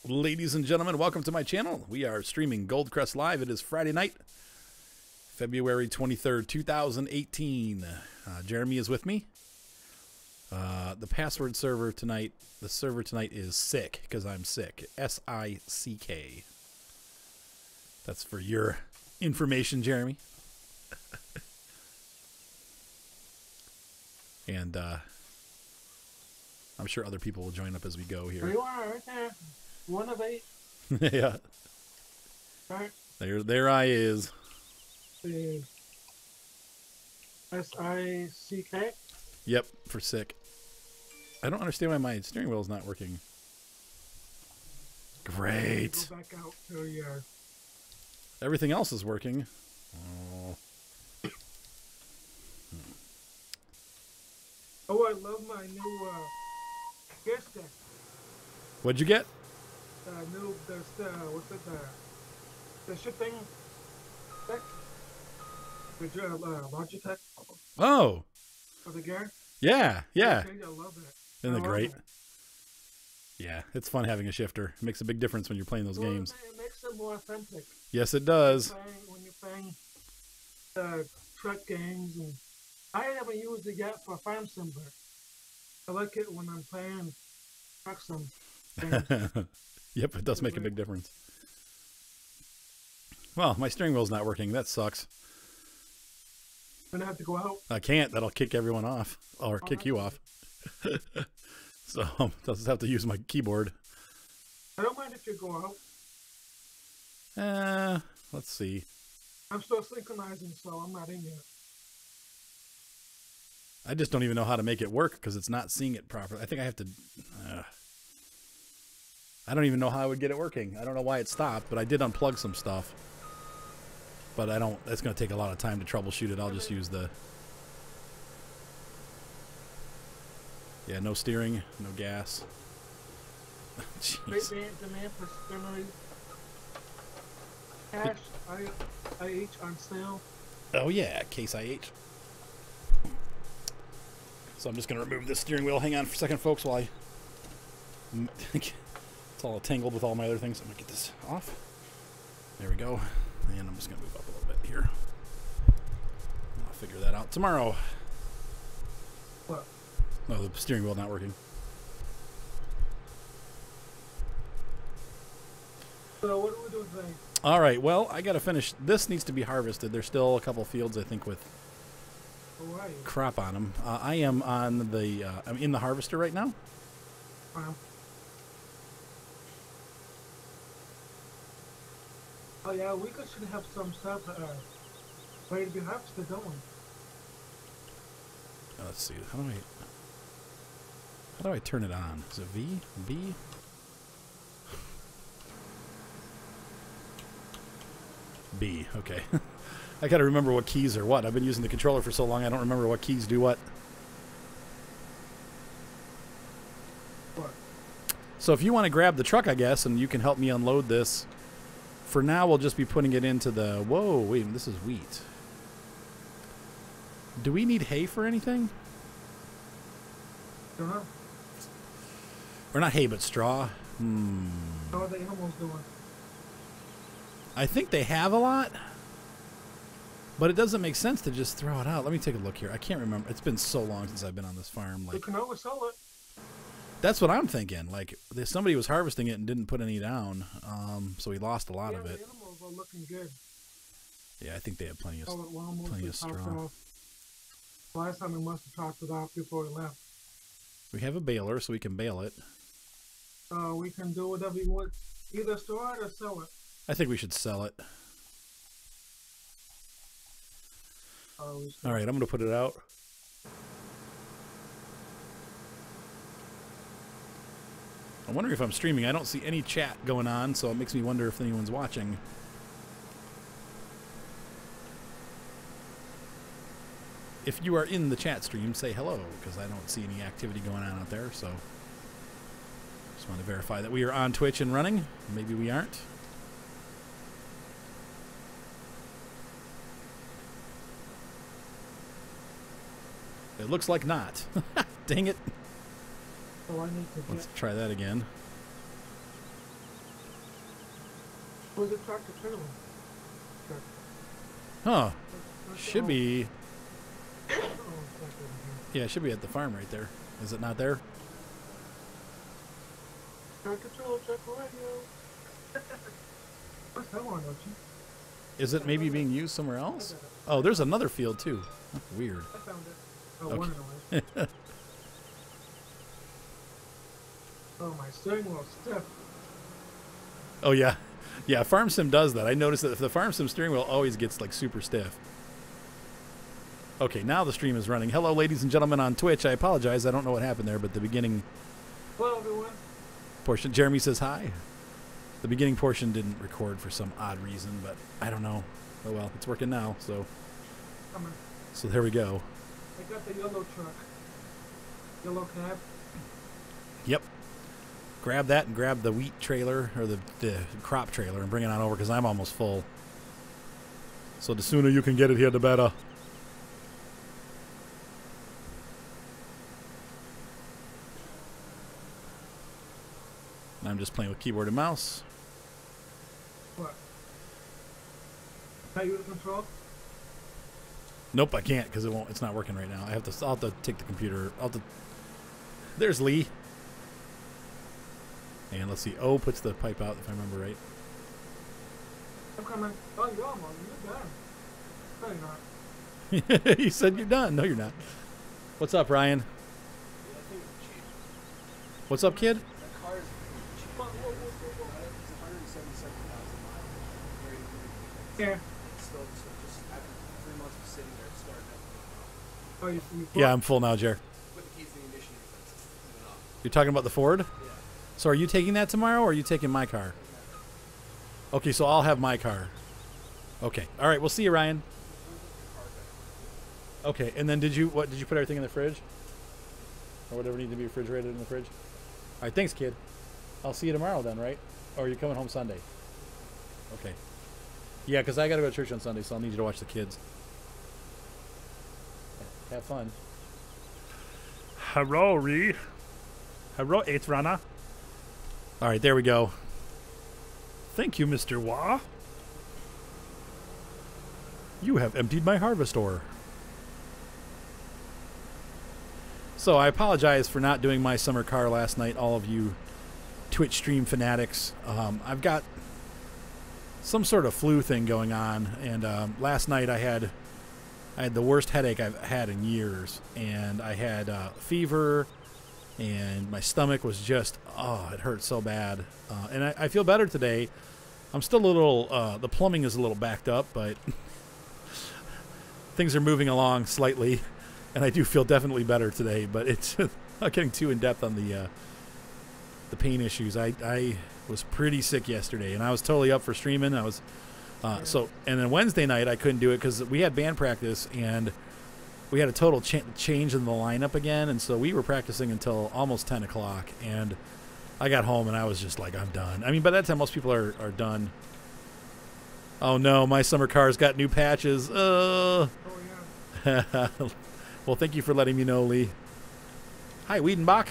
Ladies and gentlemen, welcome to my channel. We are streaming Goldcrest Live. It is Friday night, February 23rd, 2018. Jeremy is with me. The password server tonight, the server tonight is sick because I'm sick. S-I-C-K. That's for your information, Jeremy. And I'm sure other people will join up as we go here. There you are, right there. One of 8. Yeah. Right. There I is. S-I-C-K. Yep, for sick. I don't understand why my steering wheel is not working. Great. Go back out to your... Everything else is working. Oh. Oh, I love my new gear stick. What'd you get? What's it, the shipping stick? The Logitech. Oh. For the gear? Yeah, yeah. I love it. Isn't it great? Yeah, it's fun having a shifter. It makes a big difference when you're playing those games. It makes it more authentic. Yes, it does. When you're playing truck games, and I haven't used it yet for Farm Sim, but I like it when I'm playing truck sim games. Yep, it does make a big difference. Well, my steering wheel's not working. That sucks. I'm gonna have to go out. I can't. That'll kick everyone off, or kick you off. So I'll just have to use my keyboard. I don't mind if you go out. Let's see. I'm still synchronizing, so I'm not in yet. I just don't even know how to make it work because it's not seeing it properly. I think I have to... I don't even know how I would get it working. I don't know why it stopped, but I did unplug some stuff. But I don't... That's going to take a lot of time to troubleshoot it. I'll just use the... Yeah, no steering, no gas. Great demand for stimuli. Cash, IH on sale. Oh yeah, Case IH. So I'm just going to remove this steering wheel. Hang on for a second, folks, while I... It's all tangled with all my other things. I'm going to get this off. There we go. And I'm just going to move up a little bit here. I'll figure that out tomorrow. What? Oh, the steering wheel not working. So what are we doing today? All right, well, I got to finish. This needs to be harvested. There's still a couple fields, I think, with crop on them. I am on the, I'm in the harvester right now. Oh yeah, we should have some stuff ready to be harvested, don't we? Let's see. How do I turn it on? Is it V? B? B. Okay. I got to remember what keys are what. I've been using the controller for so long I don't remember what keys do what. What? So if you want to grab the truck, I guess, and you can help me unload this. For now, we'll just be putting it into the... Whoa, wait, this is wheat. Do we need hay for anything? Don't know. Or not hay, but straw? How are the animals doing? I think they have a lot. But it doesn't make sense to just throw it out. Let me take a look here. I can't remember. It's been so long since I've been on this farm. We can always sell it. That's what I'm thinking. Like, somebody was harvesting it and didn't put any down, so we lost a lot of it. The animals are looking good. Yeah, I think they have plenty of straw. Last time we must have talked it off before we left. We have a baler, so we can bale it. We can do whatever you want. Either store it or sell it. I think we should sell it. All right, I'm going to put it out. I'm wondering if I'm streaming. I don't see any chat going on, so it makes me wonder if anyone's watching. If you are in the chat stream, say hello, because I don't see any activity going on out there, so just want to verify that we are on Twitch and running. Maybe we aren't. It looks like not. Dang it. So I need to Let's try that again. Was it tractor trailer? Truck. Huh. That's Should all. be. Oh, it's back over here. Yeah, it should be at the farm right there. Is it not there? Tractor trailer, check the radio. What's that one, don't you? Is it maybe being used somewhere else? Oh, there's another field too. That's weird. I found it. Oh, Okay. one anyway. Oh, my steering wheel's stiff. Oh yeah, yeah. Farm Sim does that. I noticed that if the Farm Sim steering wheel always gets like super stiff. Okay, now the stream is running. Hello, ladies and gentlemen on Twitch. I apologize. I don't know what happened there, but the beginning Hello, everyone. portion. Jeremy says hi. The beginning portion didn't record for some odd reason, but I don't know. Oh well, it's working now. Coming. So there we go. I got the yellow truck. Yellow cab. Yep. Grab that and grab the wheat trailer or the crop trailer and bring it on over because I'm almost full. So the sooner you can get it here, the better. And I'm just playing with keyboard and mouse. What? How you with control? Nope, I can't because it won't. It's not working right now. I'll have to take the computer. There's Lee. And let's see. O puts the pipe out if I remember right. I'm coming. Oh, you're almost. You're done. No, you're not. You said you're done. No, you're not. What's up, Ryan? Yeah, I think it's cheap. What's up, kid? That car is cheap. Whoa. It's 177,000 miles. Very good. Here. Still, just after 3 months of sitting there, it's starting up. Oh, you Yeah, I'm full now, Jer. Put the keys in the ignition, it's off. You're talking about the Ford? Yeah. So are you taking that tomorrow or are you taking my car? Okay, so I'll have my car. Okay. All right, we'll see you, Ryan. Okay, and then did you put everything in the fridge? Or whatever needs to be refrigerated in the fridge? All right, thanks, kid. I'll see you tomorrow then, right? Or are you coming home Sunday? Okay. Yeah, because I got to go to church on Sunday, so I'll need you to watch the kids. Have fun. Hello, Ree. Hello, 8th runner. All right, there we go. Thank you, Mr. Wah. You have emptied my harvest ore. So I apologize for not doing my summer car last night, all of you Twitch stream fanatics. I've got some sort of flu thing going on, and last night I had the worst headache I've had in years, and I had fever, and my stomach was just, it hurt so bad. And I feel better today. I'm still a little, the plumbing is a little backed up, but things are moving along slightly, and I do feel definitely better today, but it's not getting too in-depth on the pain issues. I was pretty sick yesterday, and I was totally up for streaming. I was and then Wednesday night I couldn't do it because we had band practice, and we had a total change in the lineup again, and so we were practicing until almost 10 o'clock, and I got home, and I was just like, I'm done. I mean, by that time, most people are done. Oh, no, my summer car's got new patches. Oh, yeah. Well, thank you for letting me know, Lee. Hi, Wiedenbach.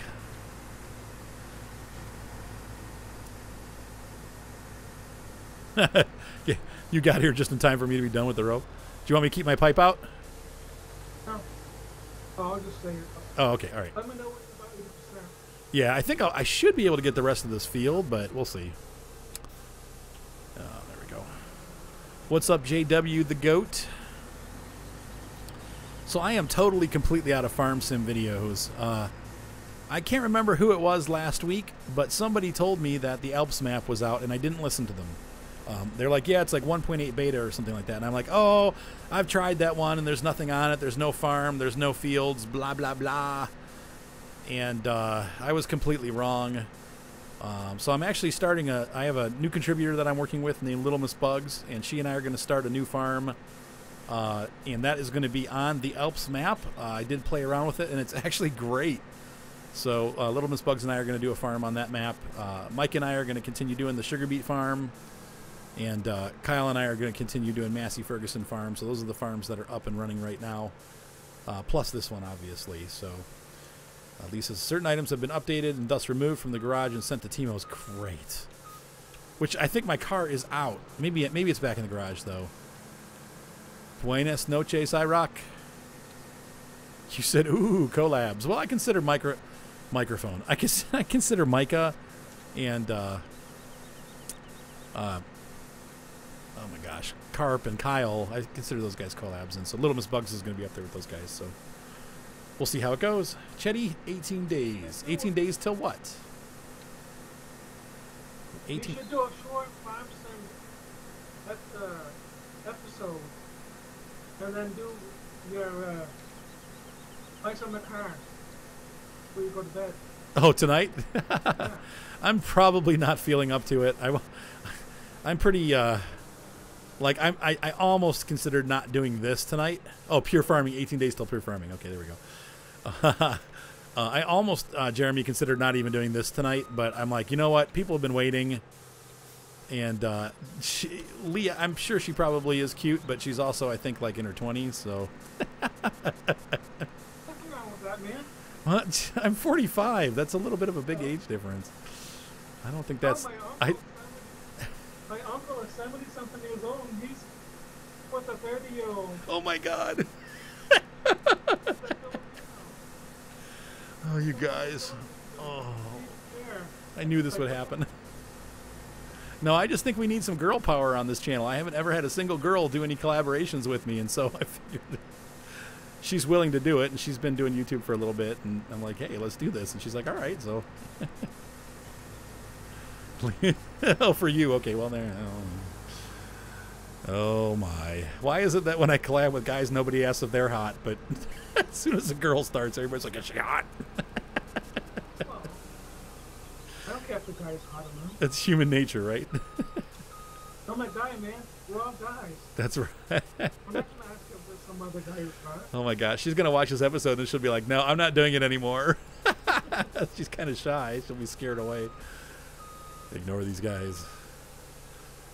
Yeah, you got here just in time for me to be done with the rope. Do you want me to keep my pipe out? No. Oh, I'll just say it. Oh, okay, all right. Let me know when it's about 80%. Yeah, I think I should be able to get the rest of this field, but we'll see. There we go. What's up, JW the GOAT? So I am totally, completely out of Farm Sim videos. I can't remember who it was last week, but somebody told me that the Alps map was out, and I didn't listen to them. They're like, yeah, it's like 1.8 beta or something like that. And I'm like, oh, I've tried that one, and there's nothing on it. There's no farm. There's no fields, blah, blah, blah. And I was completely wrong. So I'm actually starting I have a new contributor that I'm working with named Little Miss Bugs, and she and I are going to start a new farm. And that is going to be on the Alps map. I did play around with it, and it's actually great. So Little Miss Bugs and I are going to do a farm on that map. Mike and I are going to continue doing the Sugar Beet farm. And Kyle and I are going to continue doing Massey Ferguson farm. So those are the farms that are up and running right now. Plus this one, obviously. So Lisa says certain items have been updated and thus removed from the garage and sent to Timo's. Great. which I think my car is out. Maybe it's back in the garage though. Buenas noches, iRock. You said, ooh, collabs. Well, I consider microphone. I consider Micah and oh my gosh, Carp and Kyle. I consider those guys collabs, and so Little Miss Bugs is going to be up there with those guys. So we'll see how it goes. Chetty, 18 days. 18 days till what? 18. You should do a short 5% episode, and then do your lights on the car before you go to bed. Oh, tonight? Yeah. I'm probably not feeling up to it. I'm pretty like I almost considered not doing this tonight. Oh, pure farming, 18 days till pure farming. Okay, there we go. I almost Jeremy considered not even doing this tonight, but I'm like, you know what? People have been waiting, and Leah, I'm sure she probably is cute, but she's also, I think, like in her 20s. So Nothing wrong with that, man. what? I'm 45. That's a little bit of a big age difference. I don't think that's. My uncle is 70-something years old, and he's with a 30-year-old. Oh my God. Oh, you guys. Oh, I knew this would happen. No, I just think we need some girl power on this channel. I haven't ever had a single girl do any collaborations with me, and so I figured she's willing to do it, and she's been doing YouTube for a little bit, and I'm like, hey, let's do this. And she's like, all right, so. Oh, for you. Okay, well, there. Oh, my. Why is it that when I collab with guys, nobody asks if they're hot, but as soon as a girl starts, everybody's like, is she hot? Well, I don't care if the guy is hot or not. That's human nature, right? I'm a guy, man. We're all guys. That's right. I'm not going to ask if there's some other guy who's hot. Oh, my gosh. She's going to watch this episode, and she'll be like, no, I'm not doing it anymore. She's kind of shy. She'll be scared away. Ignore these guys.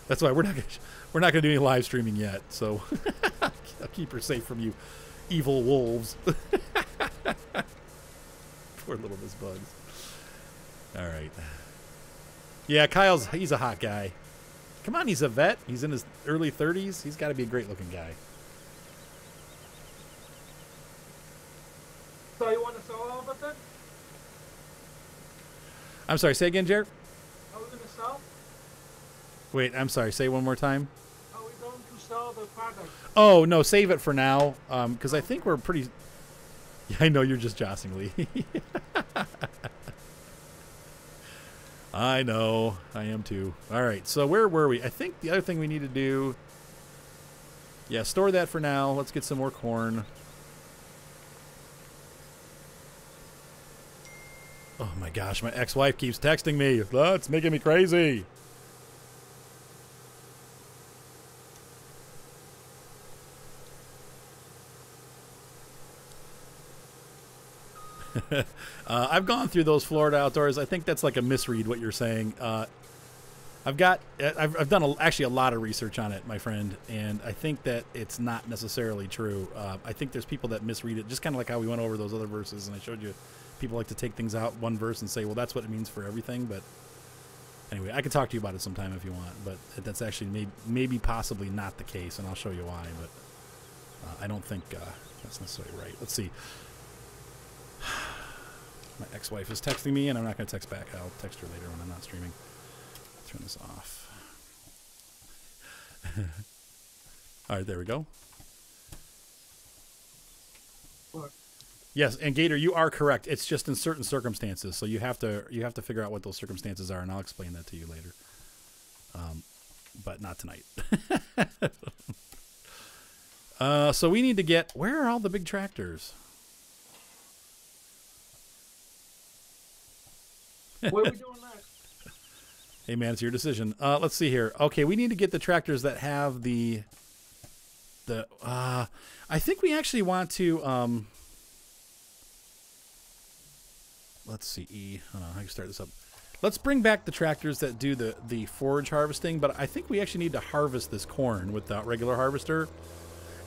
That's why we're not gonna do any live streaming yet. So I'll keep her safe from you, evil wolves. Poor little Miss Bugs. All right. Yeah, he's a hot guy. Come on, he's a vet. He's in his early 30s. He's got to be a great-looking guy. So you want to sell all of it then? I'm sorry. Say again, Jared. Are we going to sell? Wait, I'm sorry. Say one more time. Are we going to sell the product? Oh, no, save it for now, because I think we're pretty... Yeah, I know you're just jossing, Lee. I know. I am too. All right, so where were we? I think the other thing we need to do... Yeah, store that for now. Let's get some more corn. Oh, my gosh. My ex-wife keeps texting me. That's making me crazy. I've gone through those Florida outdoors. I think that's like a misread what you're saying. I've done actually a lot of research on it, my friend, and I think that it's not necessarily true. I think there's people that misread it, just kind of like how we went over those other verses, and I showed you people like to take things out one verse and say, well, that's what it means for everything. But anyway, I can talk to you about it sometime if you want, but that's actually maybe possibly not the case, and I'll show you why. But I don't think that's necessarily right. Let's see. My ex-wife is texting me, and I'm not going to text back. I'll text her later when I'm not streaming. Turn this off. All right, there we go. What? Yes, and Gator, you are correct. It's just in certain circumstances, so you have to figure out what those circumstances are, and I'll explain that to you later. But not tonight. So we need to get... Where are all the big tractors? What are we doing next? Hey, man, it's your decision. Let's see here. Okay, we need to get the tractors that have the... I think we actually want to... let's see. Hold on, I can start this up. Let's bring back the tractors that do the forage harvesting, but I think we actually need to harvest this corn with the regular harvester,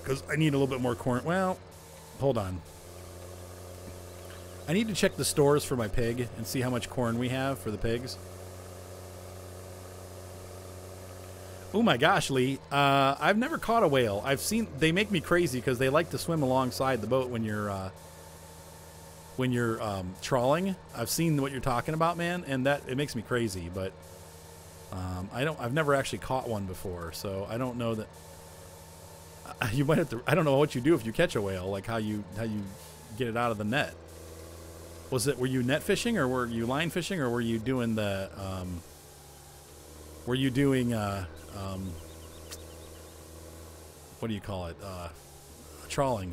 because I need a little bit more corn. Well, hold on. I need to check the stores for my pig and see how much corn we have for the pigs. Oh my gosh, Lee. I've never caught a whale. I've seen, they make me crazy because they like to swim alongside the boat when you're trawling. I've seen what you're talking about, man, and that it makes me crazy, but I've never actually caught one before, so I don't know that you might have to, I don't know what you do if you catch a whale, like how you get it out of the net. Were you net fishing, or were you line fishing, or were you doing the what do you call it? Trawling.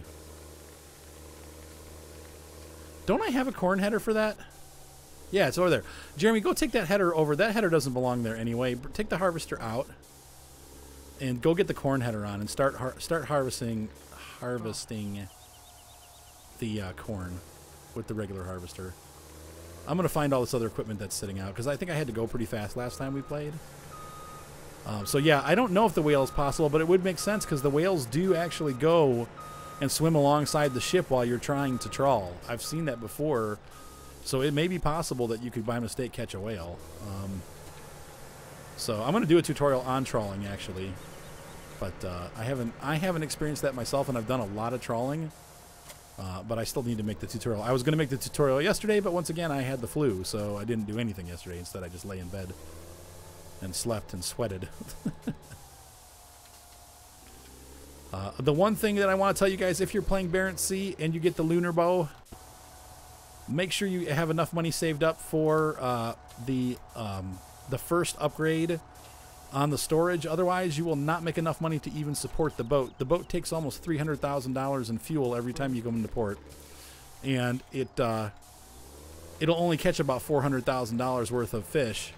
Don't I have a corn header for that? Yeah, it's over there. Jeremy, go take that header over. That header doesn't belong there anyway. Take the harvester out and go get the corn header on and start harvesting the corn with the regular harvester. I'm going to find all this other equipment that's sitting out because I think I had to go pretty fast last time we played. So yeah, I don't know if the whale is possible, but it would make sense because the whales do actually go and swim alongside the ship while you're trying to trawl. I've seen that before, so it may be possible that you could by mistake catch a whale. So I'm going to do a tutorial on trawling actually, but I haven't experienced that myself, and I've done a lot of trawling, but I still need to make the tutorial. I was going to make the tutorial yesterday, but once again I had the flu, so I didn't do anything yesterday. Instead, I just lay in bed and slept and sweated. The one thing that I want to tell you guys, if you're playing Barents Sea and you get the lunar bow, make sure you have enough money saved up for the first upgrade on the storage. Otherwise, you will not make enough money to even support the boat. The boat takes almost $300,000 in fuel every time you come into port, and it'll only catch about $400,000 worth of fish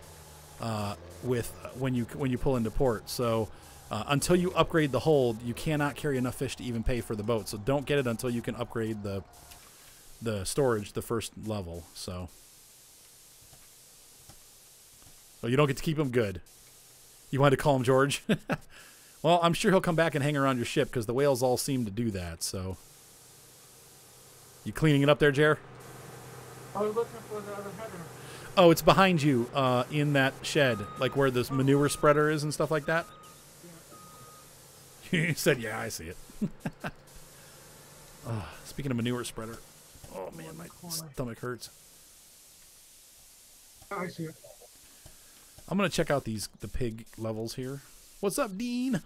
when you pull into port. So until you upgrade the hold, you cannot carry enough fish to even pay for the boat. So don't get it until you can upgrade the storage, the first level. So you don't get to keep him. Good. You wanted to call him George? Well, I'm sure he'll come back and hang around your ship because the whales all seem to do that. So you cleaning it up there, Jer? I was looking for the other header. Oh, it's behind you in that shed, like where this manure spreader is and stuff like that. You said, yeah, I see it. Speaking of manure spreader. Oh, man, my stomach hurts. I see it. I'm going to check out the pig levels here. What's up, Dean?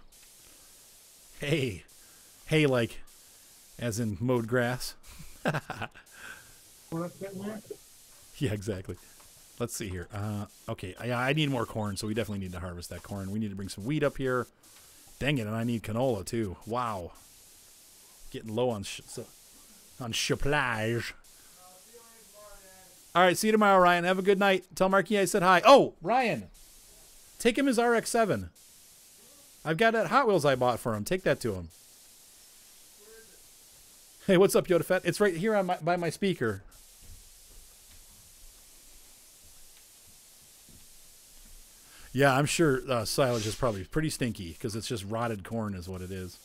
Hey. Hey, like, as in mowed grass. Well, that's getting there. Yeah, exactly. Let's see here. Okay, I need more corn, so we definitely need to harvest that corn. We need to bring some wheat up here. Dang it, and I need canola, too. Wow. Getting low on supplies. All right, see you tomorrow, Ryan. Have a good night. Tell Marky I said hi. Oh, Ryan, take him his RX-7. I've got that Hot Wheels I bought for him. Take that to him. Hey, what's up, Yoda Fett? It's right here on by my speaker. Yeah, I'm sure silage is probably pretty stinky because it's just rotted corn is what it is.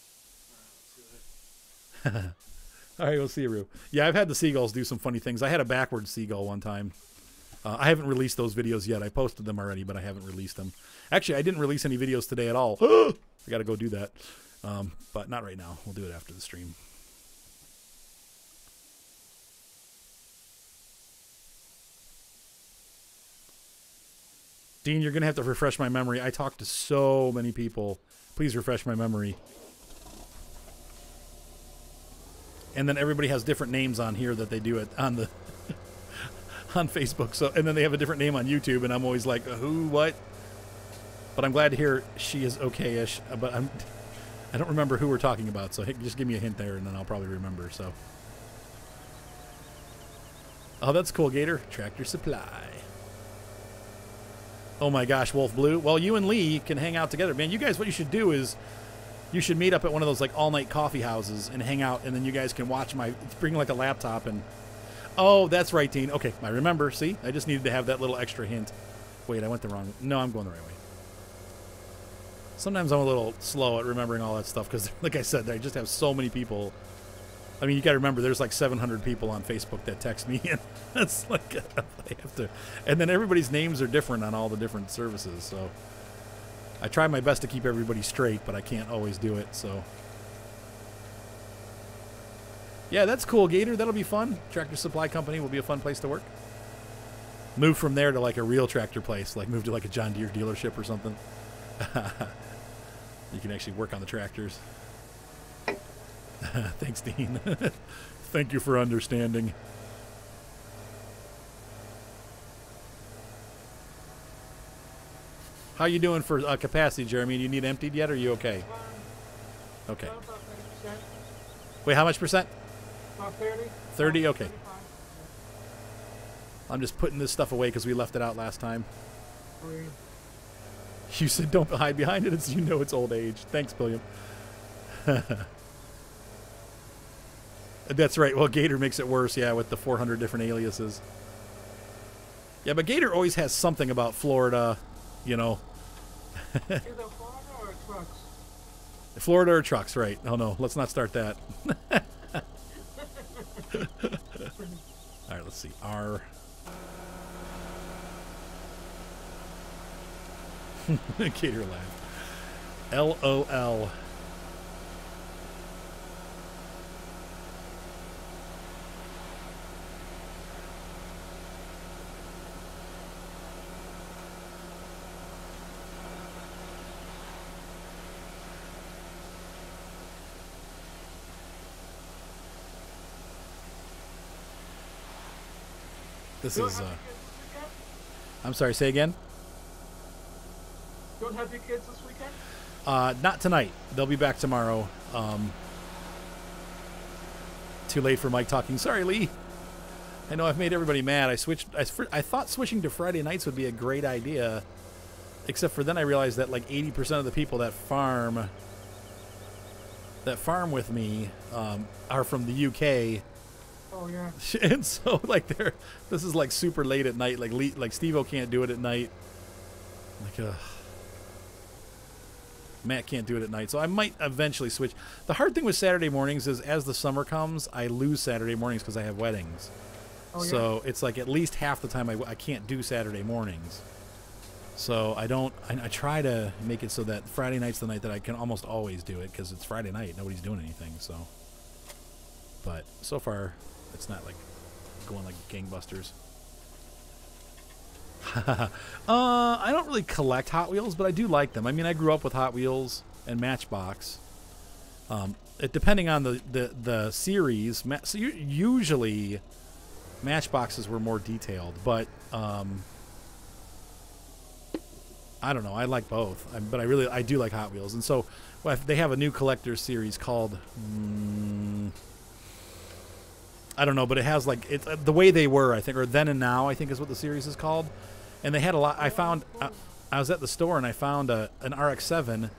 All right, we'll see you, Roo. Yeah, I've had the seagulls do some funny things. I had a backwards seagull one time. I haven't released those videos yet. I posted them already, but I haven't released them. Actually, I didn't release any videos today at all. I got to go do that. But not right now. We'll do it after the stream. Dean, you're going to have to refresh my memory. I talked to so many people. Please refresh my memory. And then everybody has different names on here that they do it on the on Facebook. So, and then they have a different name on YouTube, and I'm always like, who, what? But I'm glad to hear she is okay-ish. But I don't remember who we're talking about. So just give me a hint there, and then I'll probably remember. So, oh, that's cool, Gator. Tractor Supply. Oh my gosh, Wolf Blue. Well, you and Lee can hang out together, man. You guys, what you should do is you should meet up at one of those like all-night coffee houses and hang out, and then you guys can watch bring like a laptop and. Oh, that's right, Dean. Okay, I remember. See, I just needed to have that little extra hint. Wait, I went the wrong. No, I'm going the right way. Sometimes I'm a little slow at remembering all that stuff because, like I said, I just have so many people. I mean, you got to remember, there's like 700 people on Facebook that text me, and that's like I have to. And then everybody's names are different on all the different services. So, I try my best to keep everybody straight, but I can't always do it, so. Yeah, that's cool, Gator. That'll be fun. Tractor Supply Company will be a fun place to work. Move from there to like a real tractor place, like move to like a John Deere dealership or something. You can actually work on the tractors. Thanks, Dean. Thank you for understanding. How you doing for capacity, Jeremy? Do you need emptied yet, or are you okay? Okay. About 30%. Wait, how much percent? About 30. 30? Okay. 35. I'm just putting this stuff away because we left it out last time. Oh, yeah. You said don't hide behind it. It's, you know it's old age. Thanks, William. That's right. Well, Gator makes it worse, yeah, with the 400 different aliases. Yeah, but Gator always has something about Florida, you know. Either Florida or trucks. Florida or trucks, right. Oh, no. Let's not start that. All right, let's see. R. Gator laugh. LOL. This You don't is, have your kids this weekend? I'm sorry, say again? You don't have your kids this weekend? Not tonight. They'll be back tomorrow. Too late for Mike talking. Sorry, Lee. I know I've made everybody mad. I thought switching to Friday nights would be a great idea, except for then I realized that like 80% of the people that farm with me are from the UK. Oh, yeah. And so, like, this is like super late at night. Like Steve-O can't do it at night. Like, Matt can't do it at night. So I might eventually switch. The hard thing with Saturday mornings is as the summer comes, I lose Saturday mornings because I have weddings. Oh, yeah. So it's like at least half the time I can't do Saturday mornings. So I try to make it so that Friday night's the night that I can almost always do it because it's Friday night. Nobody's doing anything. So, but so far, it's not like going like gangbusters. I don't really collect Hot Wheels, but I do like them. I mean, I grew up with Hot Wheels and Matchbox. Depending on the series, so usually Matchboxes were more detailed, but I don't know. I like both, but I do like Hot Wheels, and so they have a new collector's series called. I don't know, but it has like the way they were, I think, or Then and Now, I think is what the series is called. And they had a lot. I found I was at the store and I found an RX-7,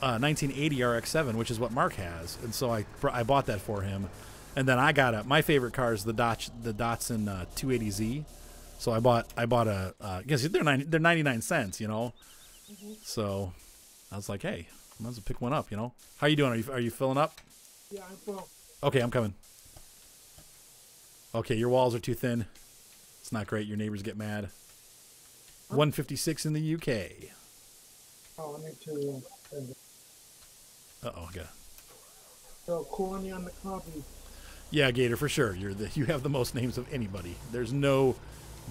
1980 RX-7, which is what Mark has, and so I bought that for him. And then I got my favorite car is the Datsun 280Z. So I bought a guess they're 99 cents, you know. Mm-hmm. So I was like, hey, I might as well pick one up, you know. How you doing? Are you filling up? Yeah, I'm full. Okay, I'm coming. Okay, your walls are too thin. It's not great. Your neighbors get mad. 156 in the UK. Oh, I need to Uh-oh, okay. throw corny on the copy. Yeah, Gator, for sure. You have the most names of anybody. There's no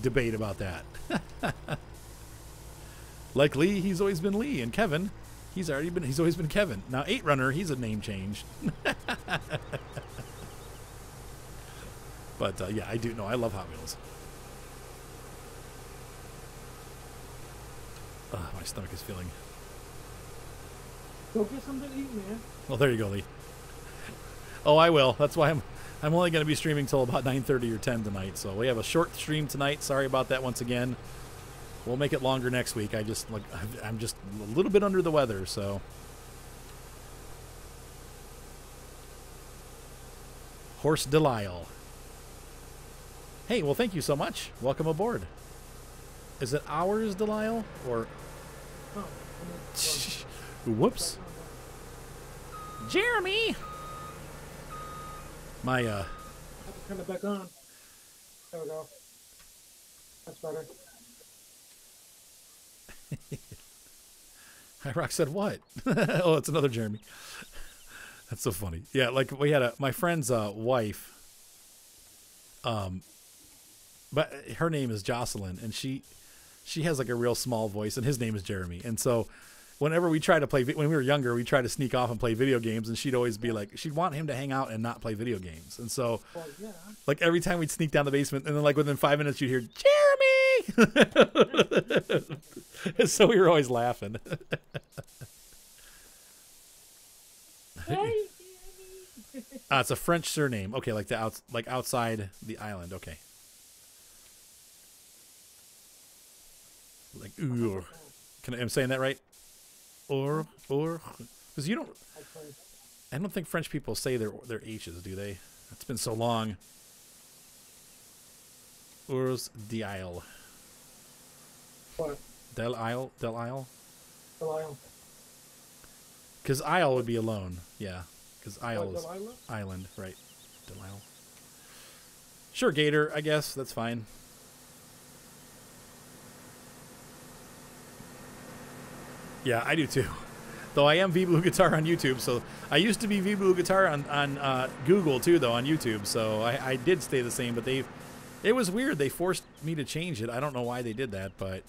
debate about that. Like Lee, he's always been Lee, and Kevin, he's always been Kevin. Now 8Runner, he's a name change. But yeah, I do know. I love Hot Wheels. My stomach is feeling. Go get something to eat, man. Well, there you go, Lee. Oh, I will. That's why I'm only going to be streaming till about 9:30 or 10 tonight. So we have a short stream tonight. Sorry about that once again. We'll make it longer next week. I'm just a little bit under the weather, so. Horse Delisle. Hey, well, thank you so much. Welcome aboard. Is it ours, Delisle, or? Oh, Whoops. Jeremy. My I have to turn it back on. There we go. That's better. Rock said what? Oh, it's another Jeremy. That's so funny. Yeah, like we had my friend's wife. But her name is Jocelyn, and she has like a real small voice, and his name is Jeremy. And so whenever we try to play, when we were younger, we try to sneak off and play video games, and she'd always be like, she'd want him to hang out and not play video games. And so, Well, yeah. like every time we'd sneak down the basement, and then like within 5 minutes, you'd hear Jeremy. So we were always laughing. Hey, Jeremy. It's a French surname. Okay, like outside the island. Okay. Like I'm saying that right? Or because you don't. I don't think French people say their H's, do they? It's been so long. Urs d'Isle. What? Del Isle. Isle. Because Isle would be alone. Yeah. Because Isle is Delilah? island, right? Del Isle. Sure, Gator. I guess that's fine. Yeah, I do too. Though I am V-Blue Guitar on YouTube, so I used to be V-Blue Guitar on Google too, though, on YouTube. So I did stay the same, but it was weird. They forced me to change it. I don't know why they did that, but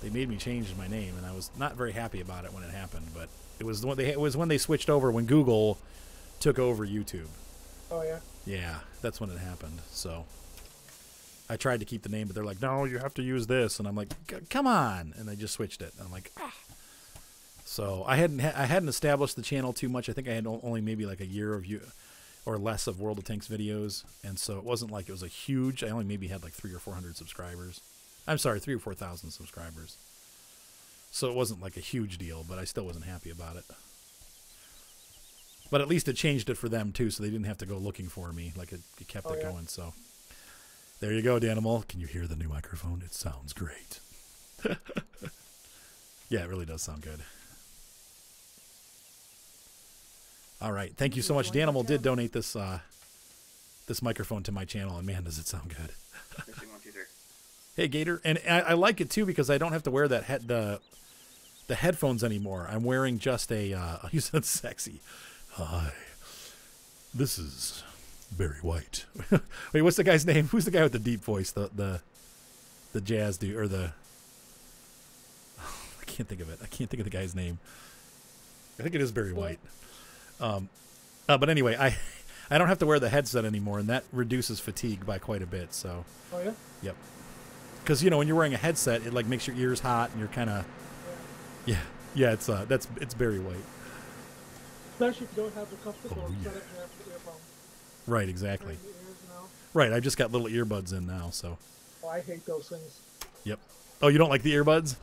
they made me change my name, and I was not very happy about it when it happened. But it was when they switched over, when Google took over YouTube. Oh yeah. Yeah, that's when it happened. So I tried to keep the name, but they're like, no, you have to use this. And I'm like, come on. And they just switched it. And I'm like, ah. So I hadn't established the channel too much. I think I had only maybe like a year of or less of World of Tanks videos. And so it wasn't like it was a huge, I only maybe had like 300 or 400 subscribers. I'm sorry, 3,000 or 4,000 subscribers. So it wasn't like a huge deal, but I still wasn't happy about it. But at least it changed it for them too, so they didn't have to go looking for me. Like it kept it going. So there you go, Danimal. Can you hear the new microphone? It sounds great. Yeah, it really does sound good. All right, thank you so much. Danimal did donate this this microphone to my channel, and man, does it sound good. Hey, Gator, and I like it too because I don't have to wear that the headphones anymore. I'm wearing just a. You said sexy. Hi, this is Barry White. Wait, what's the guy's name? Who's the guy with the deep voice? The jazz dude or the? I can't think of it. I can't think of the guy's name. I think it is Barry White. But anyway, I don't have to wear the headset anymore, and that reduces fatigue by quite a bit. So. Oh yeah. Yep. Because when you're wearing a headset, it like makes your ears hot, and you're kind of. Yeah. It's Barry White. Especially if you don't have the comfortable setup here for the earphones. Right. Exactly. The ears now. Right. I just got little earbuds in now, so. Oh, I hate those things. Yep. Oh, you don't like the earbuds?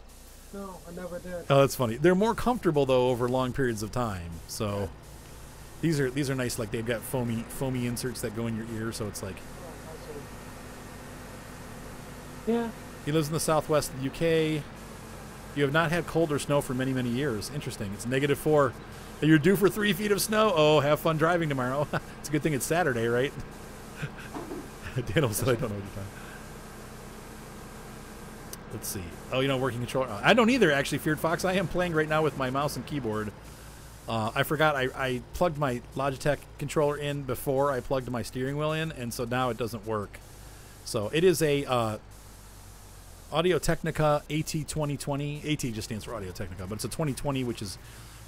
No, I never did. Oh, that's funny. They're more comfortable though over long periods of time. So these are nice. Like they've got foamy inserts that go in your ear, so it's like. Oh, yeah. He lives in the southwest of the UK. You have not had cold or snow for many, many years. Interesting. It's -4. You're due for 3 feet of snow. Oh, have fun driving tomorrow. It's a good thing it's Saturday, right? Daniel said I don't know what you're talking. Let's see. Oh, working controller. I don't either, actually, Feared Fox. I am playing right now with my mouse and keyboard. I forgot I plugged my Logitech controller in before I plugged my steering wheel in, and so now it doesn't work. So it is a Audio-Technica AT2020. AT just stands for Audio-Technica, but it's a 2020, which is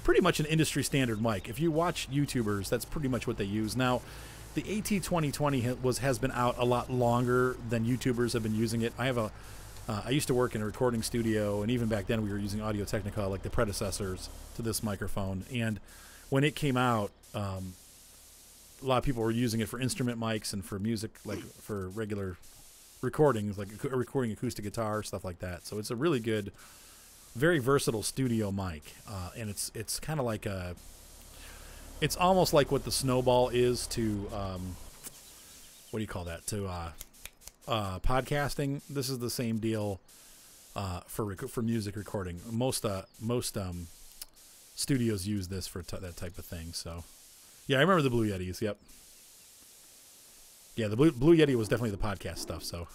pretty much an industry standard mic. If you watch YouTubers, that's pretty much what they use. Now, the AT2020 has been out a lot longer than YouTubers have been using it. I used to work in a recording studio, and even back then we were using Audio-Technica, like the predecessors to this microphone. And when it came out, a lot of people were using it for instrument mics and for music, like for regular recordings, like recording acoustic guitar, stuff like that. So it's a really good, very versatile studio mic, and it's kind of like it's almost like what the Snowball is to what do you call that, to podcasting. This is the same deal for music recording. Most studios use this for that type of thing. So yeah, I remember the Blue Yetis. Yep. Yeah, the Blue Yeti was definitely the podcast stuff. So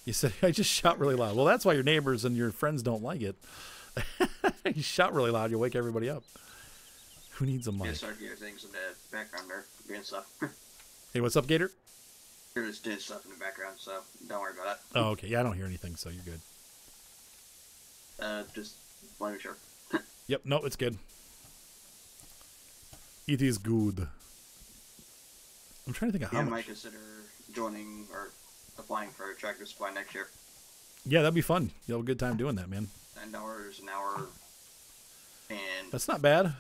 You said, I just shout really loud. Well, that's why your neighbors and your friends don't like it. You shout really loud, you'll wake everybody up. Who needs a mic? Yeah, start doing things in the background there, doing stuff. Hey, what's up, Gator? They're just doing stuff in the background, so don't worry about it. Oh, okay. Yeah, I don't hear anything, so you're good. Just want to be sure. Yep, no, it's good. It is good. I'm trying to think of how I much. might consider joining or applying for Tractor Supply next year. Yeah, that'd be fun. You'll have a good time doing that, man. $9 an hour, and That's not bad.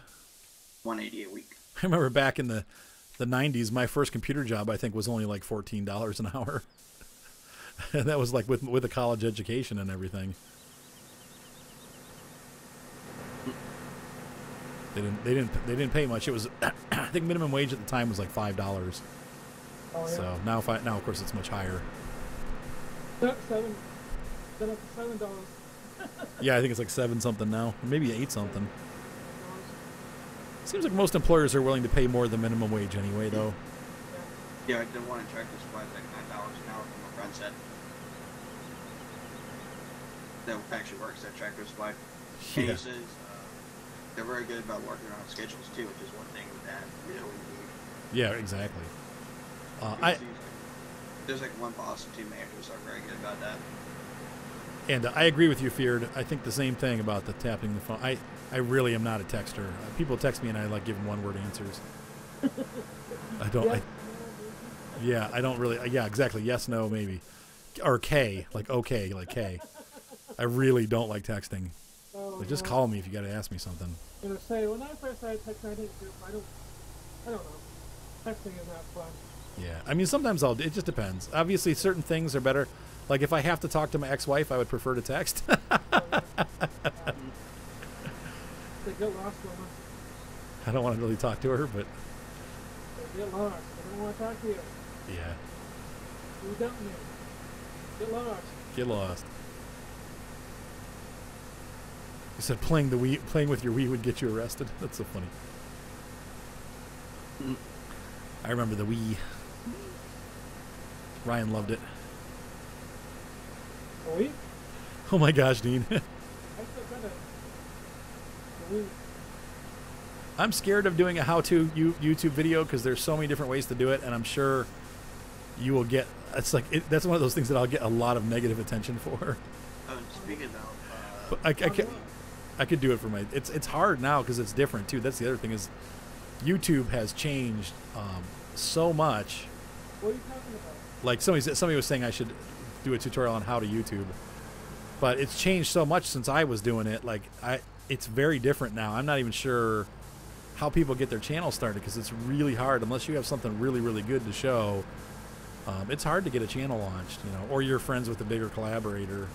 $180 a week. I remember back in the 90s, my first computer job, I think, was only like $14 an hour. And that was like with a college education and everything. They didn't pay much. It was I think minimum wage at the time was like $5. Oh, yeah. So now of course it's much higher. Then up to $7. Yeah, I think it's like 7 something now, or maybe 8 something. Seems like most employers are willing to pay more than minimum wage anyway, though. Yeah, the one in Tractor Supply is like $9 an hour from a friend said. That actually works at Tractor Supply. And Yeah. he says they're very good about working on schedules too, which is one thing that we need. Yeah, exactly. There's like one boss and 2 managers are very good about that. And I agree with you, Feared. I think the same thing about the tapping the phone. I really am not a texter. People text me and I like give them one-word answers. I don't. Yeah. I don't really. Yeah, exactly. Yes, no, maybe, or K, like okay, like K. I really don't like texting. Oh, Like, just no. call me if you got to ask me something. I'm gonna say, when I first started texting, I don't know. Texting is not fun. Yeah, I mean sometimes it just depends. Obviously, certain things are better. Like if I have to talk to my ex-wife, I would prefer to text. They get lost on us. I don't want to really talk to her, but They get lost. I don't want to talk to you. yeah, You dump me. Get lost. get lost. You said playing with your Wii would get you arrested. That's so funny. I remember the Wii. Ryan loved it. A week? Oh my gosh, Dean. I still got it. A week. I'm scared of doing a how-to YouTube video because there's so many different ways to do it, and I'm sure you will get. It's like that's one of those things that I'll get a lot of negative attention for. Speaking about, But I could do it for my. It's hard now because it's different too. That's the other thing is, YouTube has changed so much. What are you talking about? Like somebody was saying I should do a tutorial on how to YouTube, but it's changed so much since I was doing it. Like it's very different now. I'm not even sure how people get their channel started because it's really hard unless you have something really, really good to show. It's hard to get a channel launched, or you're friends with a bigger collaborator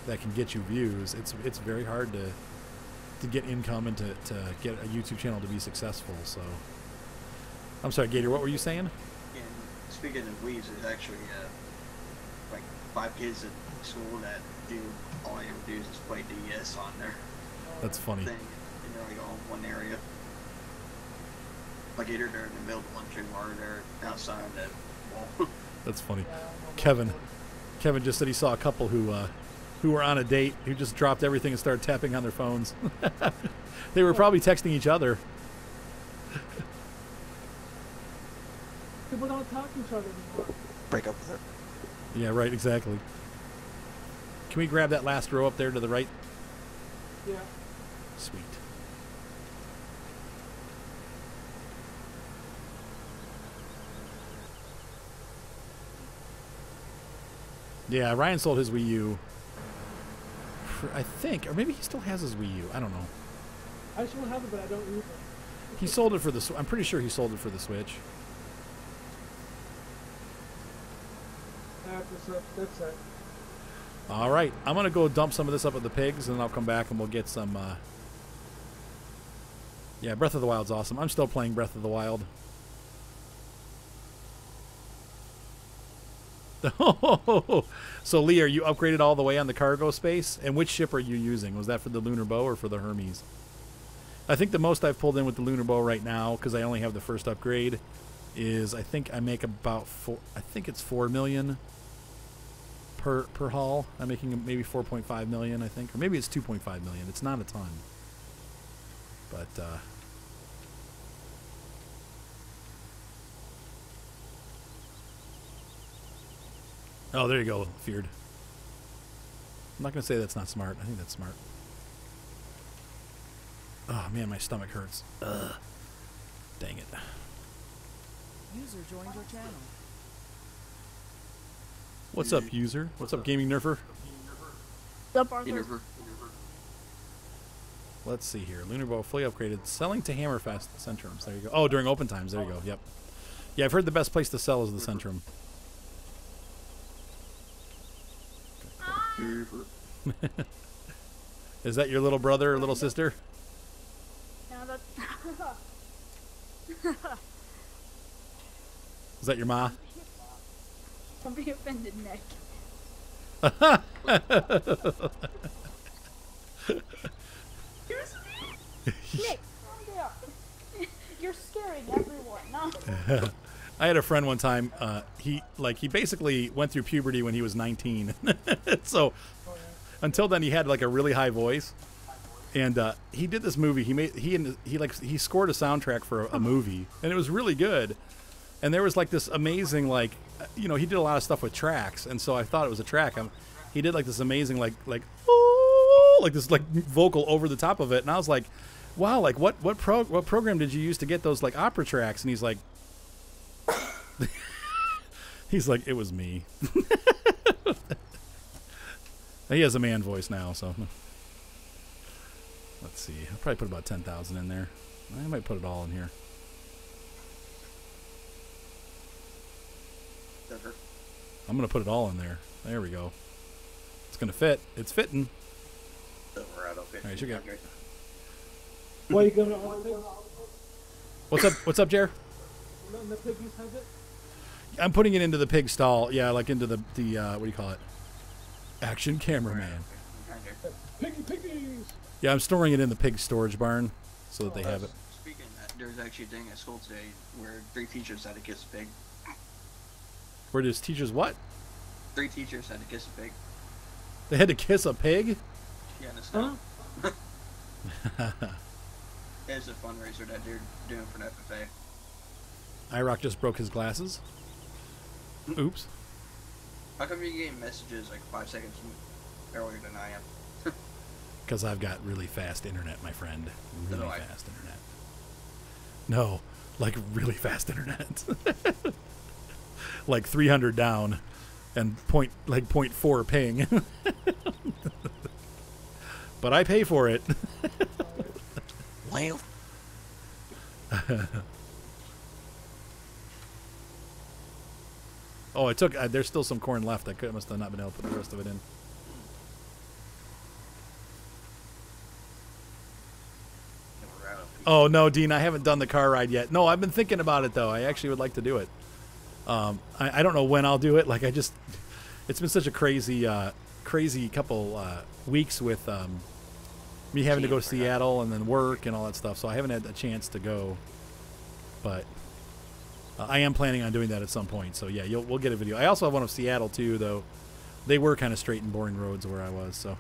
that can get you views. It's very hard to get income and to get a YouTube channel to be successful. So, I'm sorry, Gator, what were you saying? and speaking of Wii's, there's actually like 5 kids at school that do all I ever do is just play DS on their That's funny. thing, and they're like all in one area. Like either they're in the middle of the lunchroom or they're outside on the wall. That's funny. Yeah, I don't know about Kevin just said he saw a couple who were on a date who just dropped everything and started tapping on their phones. They were probably texting each other. People don't talk to each other anymore. Break up with her. Yeah, right, exactly. Can we grab that last row up there to the right? Yeah. Sweet. Yeah, Ryan sold his Wii U. I think, or maybe he still has his Wii U. I don't know. I still have it, but I don't use it. He sold it for the. I'm pretty sure he sold it for the Switch. That's it. All right, I'm gonna go dump some of this up at the pigs, and then I'll come back and we'll get some. Yeah, Breath of the Wild's awesome. I'm still playing Breath of the Wild. So Lee, are you upgraded all the way on the cargo space? And which ship are you using? Was that for the Lunar Bow or for the Hermes? I think the most I've pulled in with the Lunar Bow right now, because I only have the first upgrade, is I think I make about I think it's 4 million per haul. I'm making maybe 4.5 million, I think, or maybe it's 2.5 million. It's not a ton, but oh, there you go, Feared. I'm not gonna say that's not smart. I think that's smart. Oh man, my stomach hurts. Ugh. Dang it. User joined your channel. What's up, user? What's up, gaming nerfer? What's up, Arthur? Let's see here. Lunar Bow fully upgraded. Selling to Hammerfest Centrums. There you go. Oh, during open times. There you go. Yep. Yeah, I've heard the best place to sell is the Centrum. Is that your little brother or little sister? No, that's... Is that your ma? Don't be offended, Nick. Nick, calm down. You're scaring everyone. No. I had a friend one time. He basically went through puberty when he was 19. So until then, he had like a really high voice, and he did this movie. He scored a soundtrack for a movie, and it was really good. And there was like this amazing he did a lot of stuff with tracks, and so I thought it was a track. He did like this amazing like this vocal over the top of it, and I was like, wow, like what program did you use to get those like opera tracks? And he's like. He's like, it was me. He has a man voice now, so let's see. I'll probably put about 10,000 in there. I might put it all in here. I'm gonna put it all in there. There we go. It's gonna fit. It's fitting. All right, you got. What are you gonna What's up? What's up, Jer? letting the piggies have it? I'm putting it into the pig stall. Yeah, like into the what do you call it? Action cameraman. Piggies! Yeah, I'm storing it in the pig storage barn so that they have it. Speaking of that, there was actually a thing at school today where 3 teachers had to kiss a pig. Where does teachers what? 3 teachers had to kiss a pig. They had to kiss a pig? Yeah, in the snow. It's a fundraiser that they're doing for the FFA. IROC just broke his glasses. Oops. How come you're getting messages like 5 seconds earlier than I am? Because I've got really fast internet, my friend. Really No, fast internet. No, like really fast internet. Like 300 down and 0.4 ping. But I pay for it. Well. Oh, I took. There's still some corn left. I must have not been able to put the rest of it in. Oh no, Dean, I haven't done the car ride yet. No, I've been thinking about it though. I actually would like to do it. I don't know when I'll do it. Like it's been such a crazy couple weeks with me having to go to Seattle and then work and all that stuff. So I haven't had a chance to go, but I am planning on doing that at some point. So yeah, we'll get a video. I also have one of Seattle too, though. They were kind of straight and boring roads where I was. So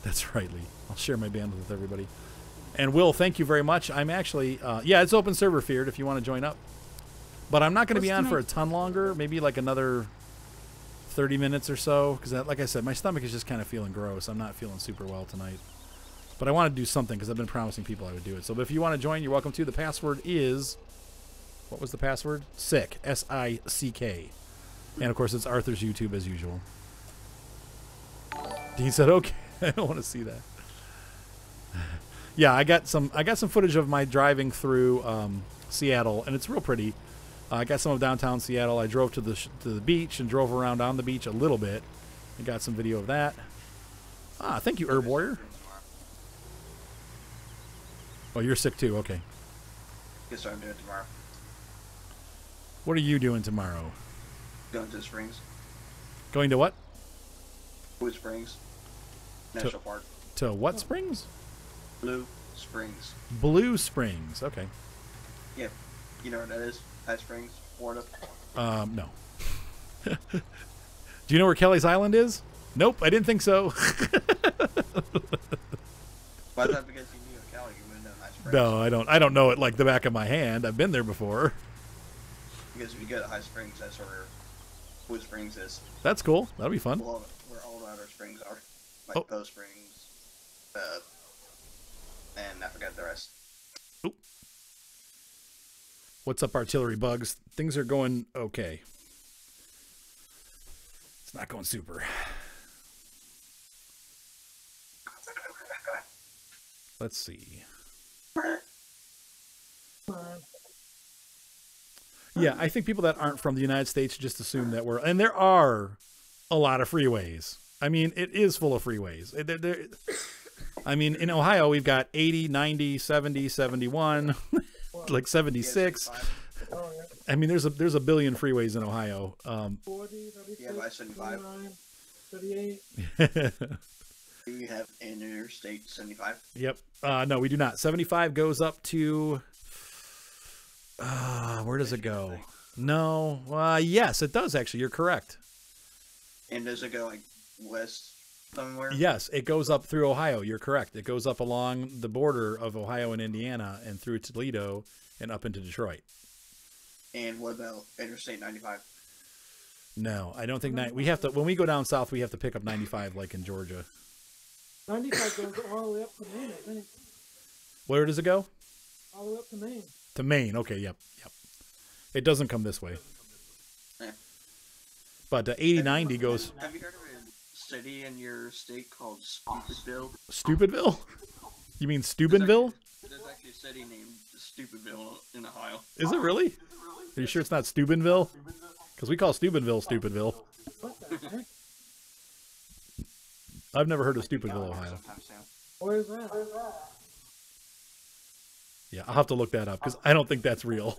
that's right, Lee. I'll share my bandwidth with everybody. And Will, thank you very much. I'm actually, yeah, it's open server feared if you want to join up. But I'm not going to be on for a ton longer. Maybe like another 30 minutes or so. Because like I said, my stomach is just kind of feeling gross. I'm not feeling super well tonight. But I want to do something because I've been promising people I would do it. So if you want to join, you're welcome to. The password is, what was the password? Sick. S-I-C-K. And of course, it's Arthur's YouTube as usual. Dean said, okay. I don't want to see that. Yeah, I got some footage of my driving through Seattle, and it's real pretty. I got some of downtown Seattle. I drove to the beach and drove around on the beach a little bit. I got some video of that. Ah, thank you, Herb Warrior. Oh, you're sick too. Okay. Guess what I'm doing tomorrow. What are you doing tomorrow? Going to the Springs. Going to what? Blue Springs National Park. To what springs? Blue Springs. Blue Springs. Okay. Yep. You know what that is? Hot Springs, Florida. No. Do you know where Kelly's Island is? Nope, I didn't think so. Why is that because you knew Cali? You wouldn't know High Springs. No, I don't. I don't know it like the back of my hand. I've been there before. Because if you go to High Springs, that's where Blue Springs is. That's cool. That'll be fun. Where all the other springs are. Like Oh. Poe Springs, and I forgot the rest. Oop. What's up, artillery bugs? Things are going okay. It's not going super. Let's see. Yeah, I think people that aren't from the United States just assume that we're... And there are a lot of freeways. I mean, it is full of freeways. I mean, in Ohio, we've got 80, 90, 70, 71, like 76. I mean, there's a billion freeways in Ohio. 40, 36, Yeah, by 75. 38. Do you have Interstate 75? Yep. No, we do not. 75 goes up to... where does it go? No. Yes, it does, actually. You're correct. And does it go like west somewhere? Yes, it goes up through Ohio. You're correct. It goes up along the border of Ohio and Indiana and through Toledo and up into Detroit. And what about Interstate 95? No, I don't think... We have to... When we go down south, we have to pick up 95 like in Georgia. 95 goes all the way up to Maine, I think. Where does it go? All the way up to Maine. To Maine. Okay, yep. It doesn't come this way. Yeah. But 80-90 goes... Have you heard of a city in your state called Stupidville? Stupidville? You mean Steubenville? There's actually a city named Stupidville in Ohio. Is it really? Are you sure it's not Steubenville? Because we call Steubenville Stupidville. What the heck? I've never heard of Stupidville, Ohio. Where's that? Yeah, I'll have to look that up because I don't think that's real.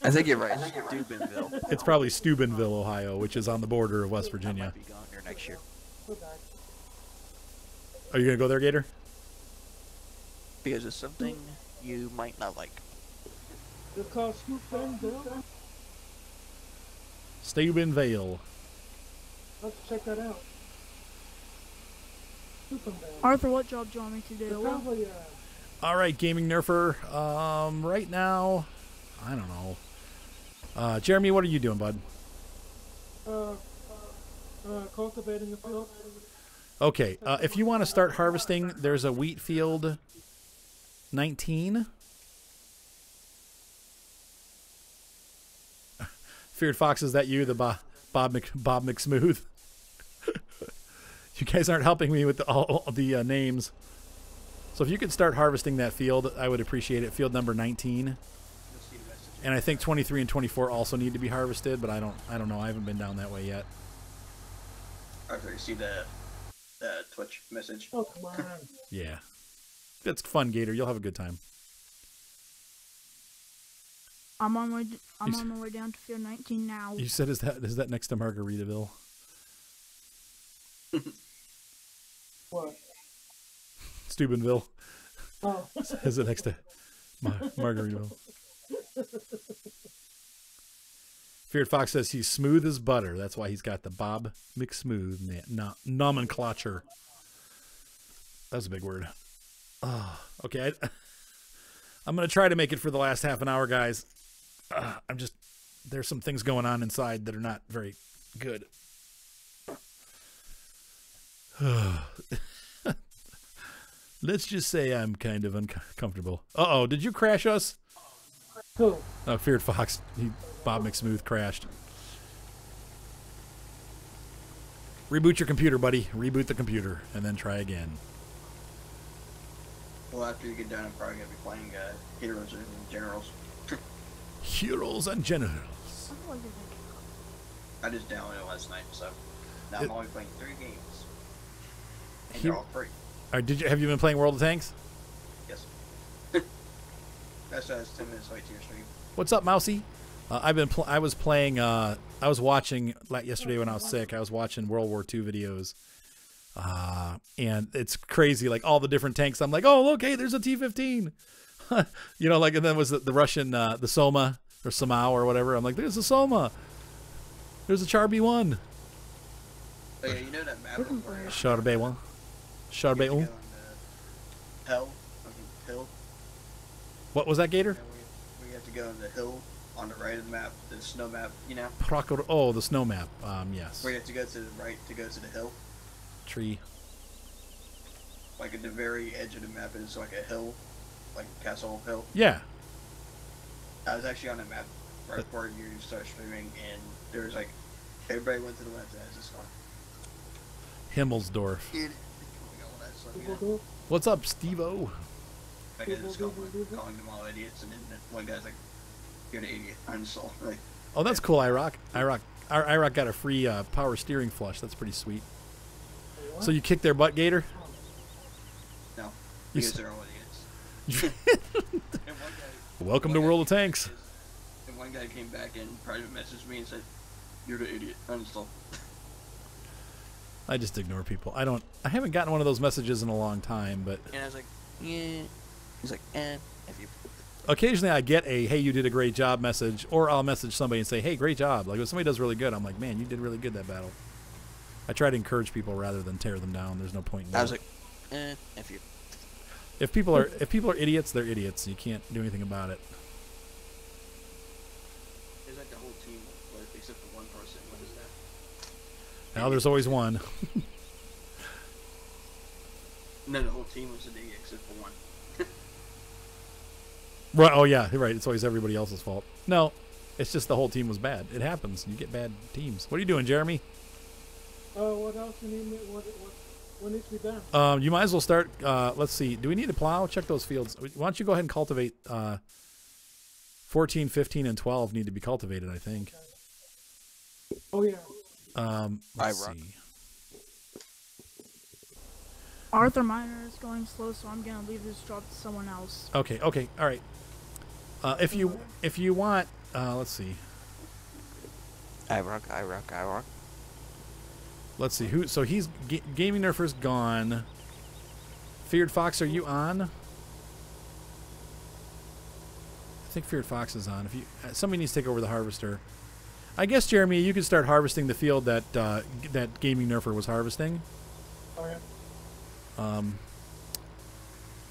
I think you're right. Steubenville. It's probably Steubenville, Ohio, which is on the border of West Virginia. Be gone here next year. Are you going to go there, Gator? Because it's something you might not like. It's called Steubenville. Steubenville. Let's check that out. Steubenville. Arthur, what job do you want me to It's do? probably, All right, Gaming Nerfer. Right now, I don't know. Jeremy, what are you doing, bud? cultivating the field. Okay, if you want to start harvesting, there's a wheat field 19. Feared Fox, is that you, the Bob McSmooth? You guys aren't helping me with all the names. So if you could start harvesting that field, I would appreciate it. Field number 19. And I think 23 and 24 also need to be harvested, but I don't know. I haven't been down that way yet. Arthur, you see the Twitch message? Oh, come on. Yeah. It's fun, Gator. You'll have a good time. I'm on my way down to field 19 now. You said is that next to Margaritaville? What? Steubenville. Oh. Is it next to Margaritaville? Feared Fox says he's smooth as butter. That's why he's got the Bob McSmooth nomenclature. That's a big word. Oh, okay. I'm going to try to make it for the last half an hour, guys. There's some things going on inside that are not very good. Let's just say I'm kind of uncomfortable. Uh-oh, did you crash us? Who? Oh, Feared Fox. Bob McSmooth crashed. Reboot your computer, buddy. Reboot the computer, and then try again. Well, after you get done, I'm probably going to be playing Heroes and Generals. Heroes and Generals. I just downloaded it last night, so now I'm only playing 3 games. And they're all free. Have you been playing World of Tanks? Yes. That's 10 minutes late to your stream. What's up, Mousy? I was playing. I was watching yesterday when I was sick. I was watching World War II videos, and it's crazy. Like all the different tanks. I'm like, oh, look, hey, there's a T-15. You know, like, and then was the Russian, the Soma or Samau or whatever. I'm like, there's a Soma. There's a Char B1. Oh, yeah, you know that map Looking where for it. Charbet one. you Charbet have to go one. on the hill? Hill? What was that, Gator? You know, where you have to go on the hill on the right of the map, the snow map, you know? Oh, the snow map. Yes. Where you have to go to the right to go to the hill. Tree. Like at the very edge of the map is like a hill, like Castle Hill. Yeah. I was actually on the map right before you start streaming, and there was like, everybody went to the left as this one. Himmelsdorf. Dude. What's up, Steve-O? Like, I just calling them all idiots, and then one guy's like, you're an idiot, I'm so like. Oh, that's cool, IROC. IROC got a free power steering flush. That's pretty sweet. So you kicked their butt, Gator? No, because they're all idiots. And Welcome to World of Tanks. And one guy came back and private messaged me and said, "You're the idiot." Uninstall. I just ignore people. I haven't gotten one of those messages in a long time, but And I was like, yeah. He's like, if you. occasionally I get a "Hey, you did a great job" message, or I'll message somebody and say, "Hey, great job." Like if somebody does really good, I'm like, "Man, you did really good that battle." I try to encourage people rather than tear them down. There's no point in that. I was like, if you. If people are idiots, they're idiots. You can't do anything about it. There's like the whole team, except for one person. What is that? Now there's always one. No, the whole team was an idiot except for one. Right? Oh yeah, you're right. It's always everybody else's fault. No, it's just the whole team was bad. It happens. You get bad teams. What are you doing, Jeremy? What else you need? What needs to be done? You might as well start. Let's see. Do we need to plow? Check those fields. Why don't you go ahead and cultivate? 14, 15, and 12 need to be cultivated, I think. Oh yeah. Let's rock. see. Arthur Miner is going slow, so I'm gonna leave this job to someone else. Okay. Okay. All right. If you want, let's see. I rock. Let's see who. So he's Gaming Nerfer's gone. Feared Fox, are you on? I think Feared Fox is on. If you somebody needs to take over the harvester. I guess Jeremy, you could start harvesting the field that that Gaming Nerfer was harvesting. Oh yeah.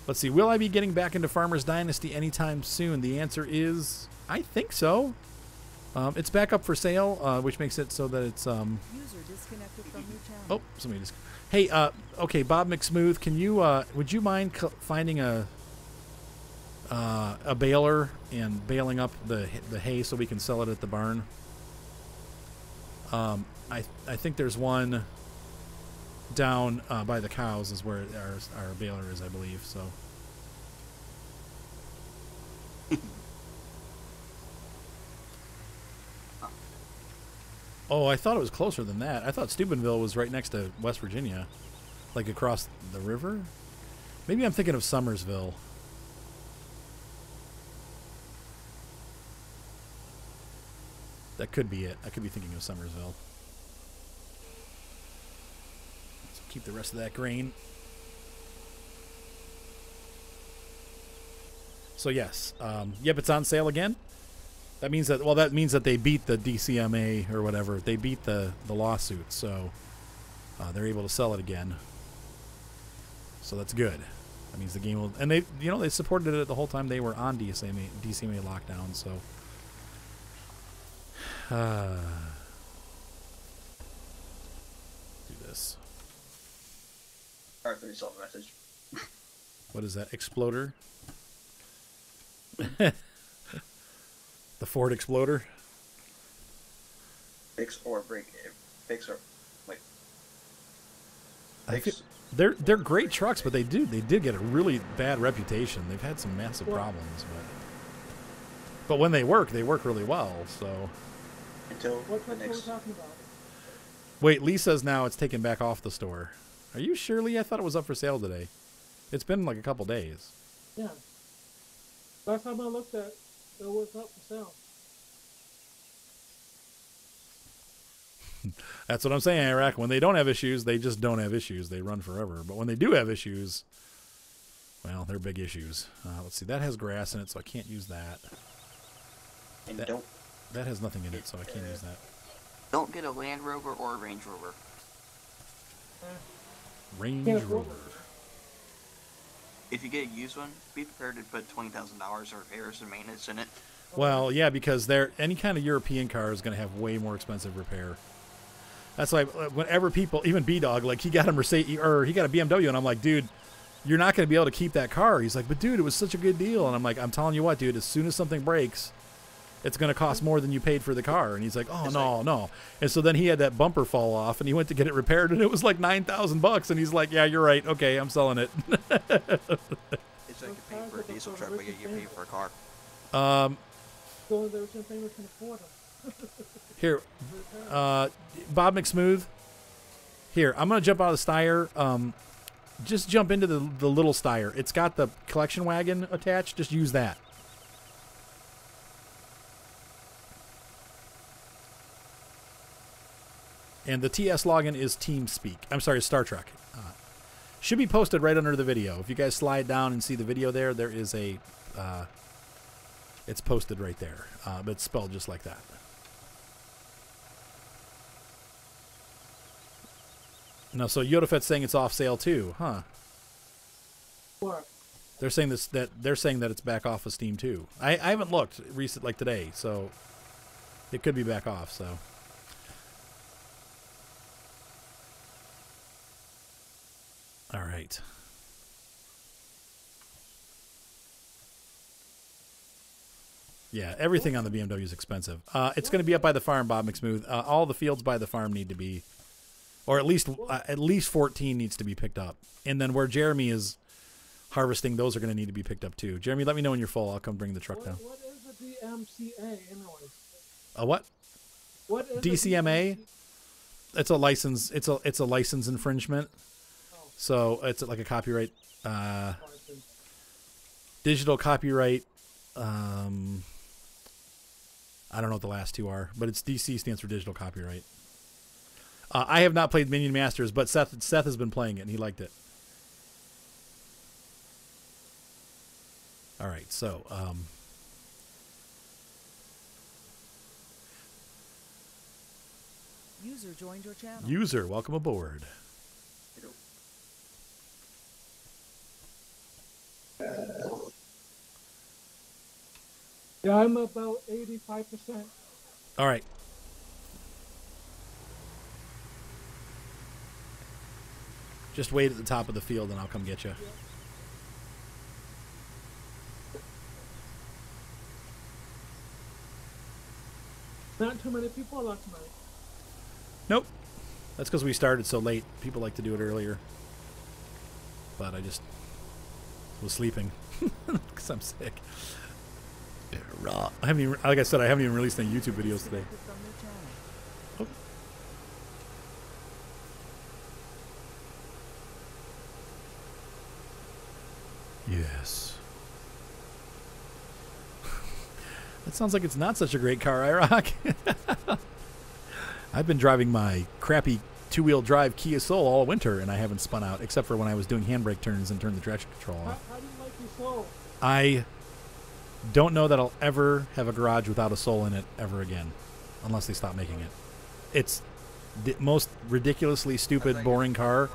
Let's see. Will I be getting back into Farmer's Dynasty anytime soon? The answer is I think so. It's back up for sale, which makes it so that it's User disconnected from your channel. Oh, somebody just. Hey, okay, Bob McSmooth, can you would you mind finding a baler and baling up the hay so we can sell it at the barn? I think there's one down by the cows is where our baler is, I believe. So. Oh, I thought it was closer than that. I thought Steubenville was right next to West Virginia, like across the river. Maybe I'm thinking of Summersville. That could be it. I could be thinking of Summersville. So keep the rest of that grain. So yes, yep, it's on sale again. That means that they beat the DCMA or whatever. They beat the lawsuit, so they're able to sell it again. So that's good. That means the game will, and they supported it the whole time they were on DCMA lockdown. So do this. Arthur saw the message. What is that? Exploder? The Ford Exploder? Fix or break. Fix or like. I Fix. think they're great trucks, but they did get a really bad reputation. They've had some massive problems, but when they work really well. So. Until What the we next. talking about? Wait, Lee says now it's taken back off the store. Are you sure, Lee? I thought it was up for sale today. It's been like a couple days. Yeah. Last time I looked at, it was up for sale. That's what I'm saying, Iraq. When they don't have issues, they just don't have issues. They run forever. But when they do have issues, well, they're big issues. Let's see. That has grass in it, so I can't use that. And That has nothing in it, so I can't use that. Don't get a Land Rover or a Range Rover. Range Can't afford Rover. If you get a used one, be prepared to put $20,000 of repairs and maintenance in it. Well, yeah, because any kind of European car is going to have way more expensive repair. That's why whenever people, even B-Dog, like he got a Mercedes or he got a BMW, and I'm like, dude, you're not going to be able to keep that car. He's like, but dude, it was such a good deal. And I'm like, I'm telling you what, dude, as soon as something breaks, it's going to cost more than you paid for the car. And he's like, oh, no. And so then he had that bumper fall off, and he went to get it repaired, and it was like $9,000. And he's like, yeah, you're right. Okay, I'm selling it. It's like you're paying for a diesel truck, but yet you're paying for a car. So there was something we can afford them. Here, Bob McSmooth. Here, I'm going to jump out of the Steyr. Just jump into the little Steyr. It's got the collection wagon attached. Just use that. And the TS login is TeamSpeak. I'm sorry, Star Trek. Should be posted right under the video. If you guys slide down and see the video there is a... it's posted right there. But it's spelled just like that. No, so Yodafet's saying it's off sale too, huh? What? They're saying that it's back off of Steam too. I haven't looked like today, so it could be back off, so... All right. Yeah, everything on the BMW is expensive. It's going to be up by the farm, Bob McSmooth. All the fields by the farm need to be, or at least 14 needs to be picked up. And then where Jeremy is harvesting, those are going to need to be picked up too. Jeremy, let me know when you're full. I'll come bring the truck down. What is a DMCA anyways? A what? What is DCMA? It's a license. It's a license infringement. So it's like a copyright, digital copyright. I don't know what the last two are, but it's DC stands for digital copyright. I have not played Minion Masters, but Seth has been playing it and he liked it. All right, so User joined your channel. user, welcome aboard. Yeah, I'm about 85%. All right. Just wait at the top of the field and I'll come get you. Not too many people last night. Nope. That's because we started so late. People like to do it earlier. But I just was sleeping because I'm sick. Raw. I haven't even, like I said, I haven't even released any YouTube videos today. Oh. Yes. That sounds like it's not such a great car, IROC. I've been driving my crappy two-wheel drive Kia Soul all winter, and I haven't spun out, except for when I was doing handbrake turns and turned the traction control off. How do you like your soul? I don't know that I'll ever have a garage without a Soul in it ever again, unless they stop making it. It's the most ridiculously stupid, boring car,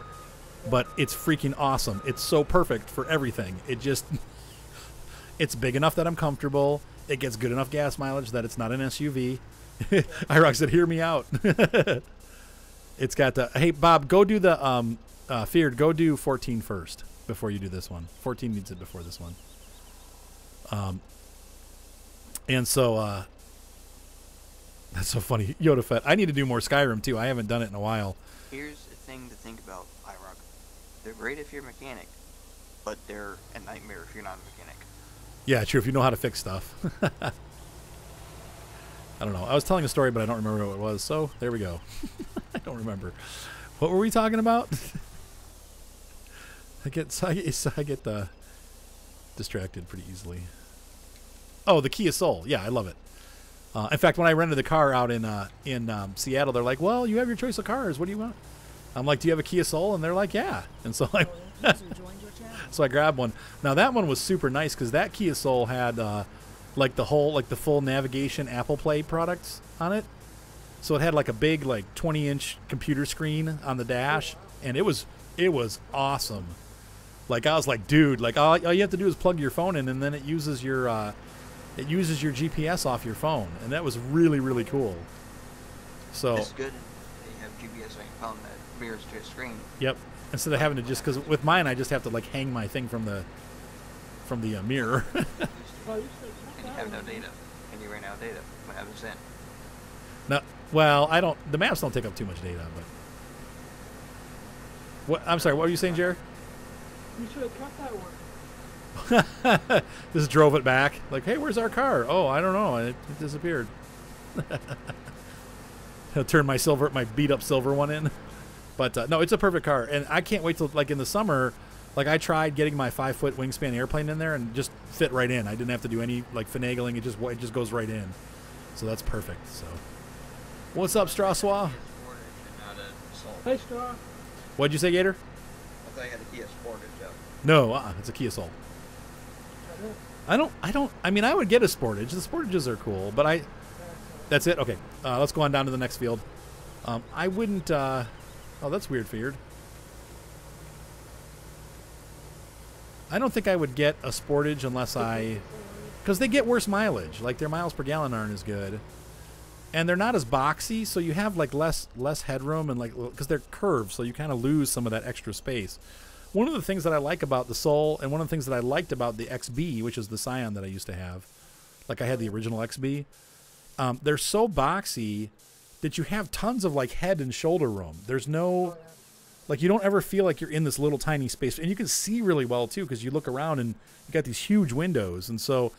but it's freaking awesome. It's so perfect for everything. It just... It's big enough that I'm comfortable. It gets good enough gas mileage that it's not an SUV. IROC said, hear me out. It's got the... Hey, Bob, go do the... Feared, go do 14 first before you do this one. 14 needs it before this one. And so... that's so funny. Yoda Fett. I need to do more Skyrim, too. I haven't done it in a while. Here's the thing to think about, IROC. They're great if you're a mechanic, but they're a nightmare if you're not a mechanic. Yeah, true. If you know how to fix stuff. I don't know. I was telling a story, but I don't remember what it was. So there we go. I don't remember. What were we talking about? I get distracted pretty easily. Oh, the Kia Soul. Yeah, I love it. In fact, when I rented the car out in Seattle, they're like, "Well, you have your choice of cars. What do you want?" I'm like, "Do you have a Kia Soul?" And they're like, "Yeah." And so I grabbed one. Now that one was super nice because that Kia Soul had the full navigation Apple Play products on it. So it had like a big 20-inch computer screen on the dash and it was awesome. Like I was like, dude, like all you have to do is plug your phone in, and then it uses your GPS off your phone, and that was really, really cool. So It's good. They have GPS on your phone that mirrors to a screen. Yep. Instead of having to just, because with mine I just have to like hang my thing from the mirror. Oh, you should check And you that have no one. data. And you ran out of data. What happens then? No, well, I don't. The maps don't take up too much data, but. What? I'm sorry. What were you saying, Jared? You should have kept that one. Just drove it back. Like, hey, where's our car? Oh, I don't know. It disappeared. I'll turn my beat up silver one in. But no, it's a perfect car, and I can't wait till like in the summer. Like I tried getting my 5-foot wingspan airplane in there, and just fit right in. I didn't have to do any like finagling. It just goes right in. So that's perfect. So, what's up, Strassois? Hey, Straw. What'd you say, Gator? I thought you had a Kia Sportage up. No, it's a Kia Soul. I mean, I would get a Sportage. The Sportages are cool, but that's it? Okay. Let's go on down to the next field. I wouldn't, oh, that's weird, Feared. I don't think I would get a Sportage unless because they get worse mileage. Like, their miles per gallon aren't as good. And they're not as boxy, so you have, like, less headroom, and, like, because they're curved, so you kind of lose some of that extra space. One of the things that I like about the Soul, and one of the things that I liked about the XB, which is the Scion that I used to have, like I had the original XB, they're so boxy that you have tons of like head and shoulder room. There's no, like you don't ever feel like you're in this little tiny space, and you can see really well too because you look around and you got these huge windows, and so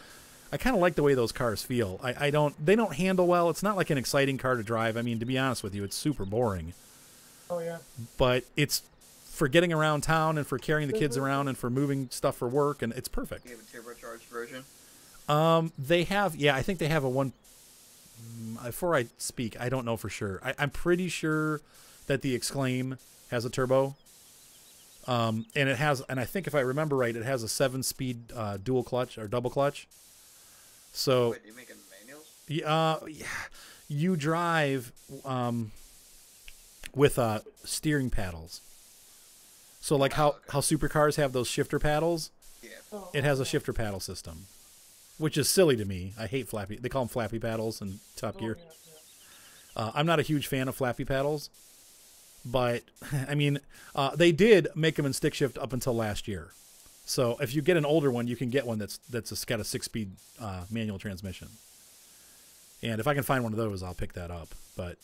I kind of like the way those cars feel. They don't handle well. It's not like an exciting car to drive. I mean, to be honest with you, it's super boring. Oh, yeah. But it's for getting around town and for carrying the kids around and for moving stuff for work, and it's perfect. Do you have a turbocharged version? They have, yeah, I think they have a one. Before I speak, I don't know for sure. I'm pretty sure that the Exclaim has a turbo. And it has, and I think if I remember right, it has a 7-speed dual clutch or double clutch. So, Wait, do you make them manuals? you drive with steering paddles. So like how supercars have those shifter paddles, Yeah. it has a shifter paddle system, which is silly to me. I hate flappy. They call them flappy paddles in Top Gear. I'm not a huge fan of flappy paddles, but I mean, they did make them in stick shift up until last year. So if you get an older one, you can get one that's got a 6-speed manual transmission. And if I can find one of those, I'll pick that up. But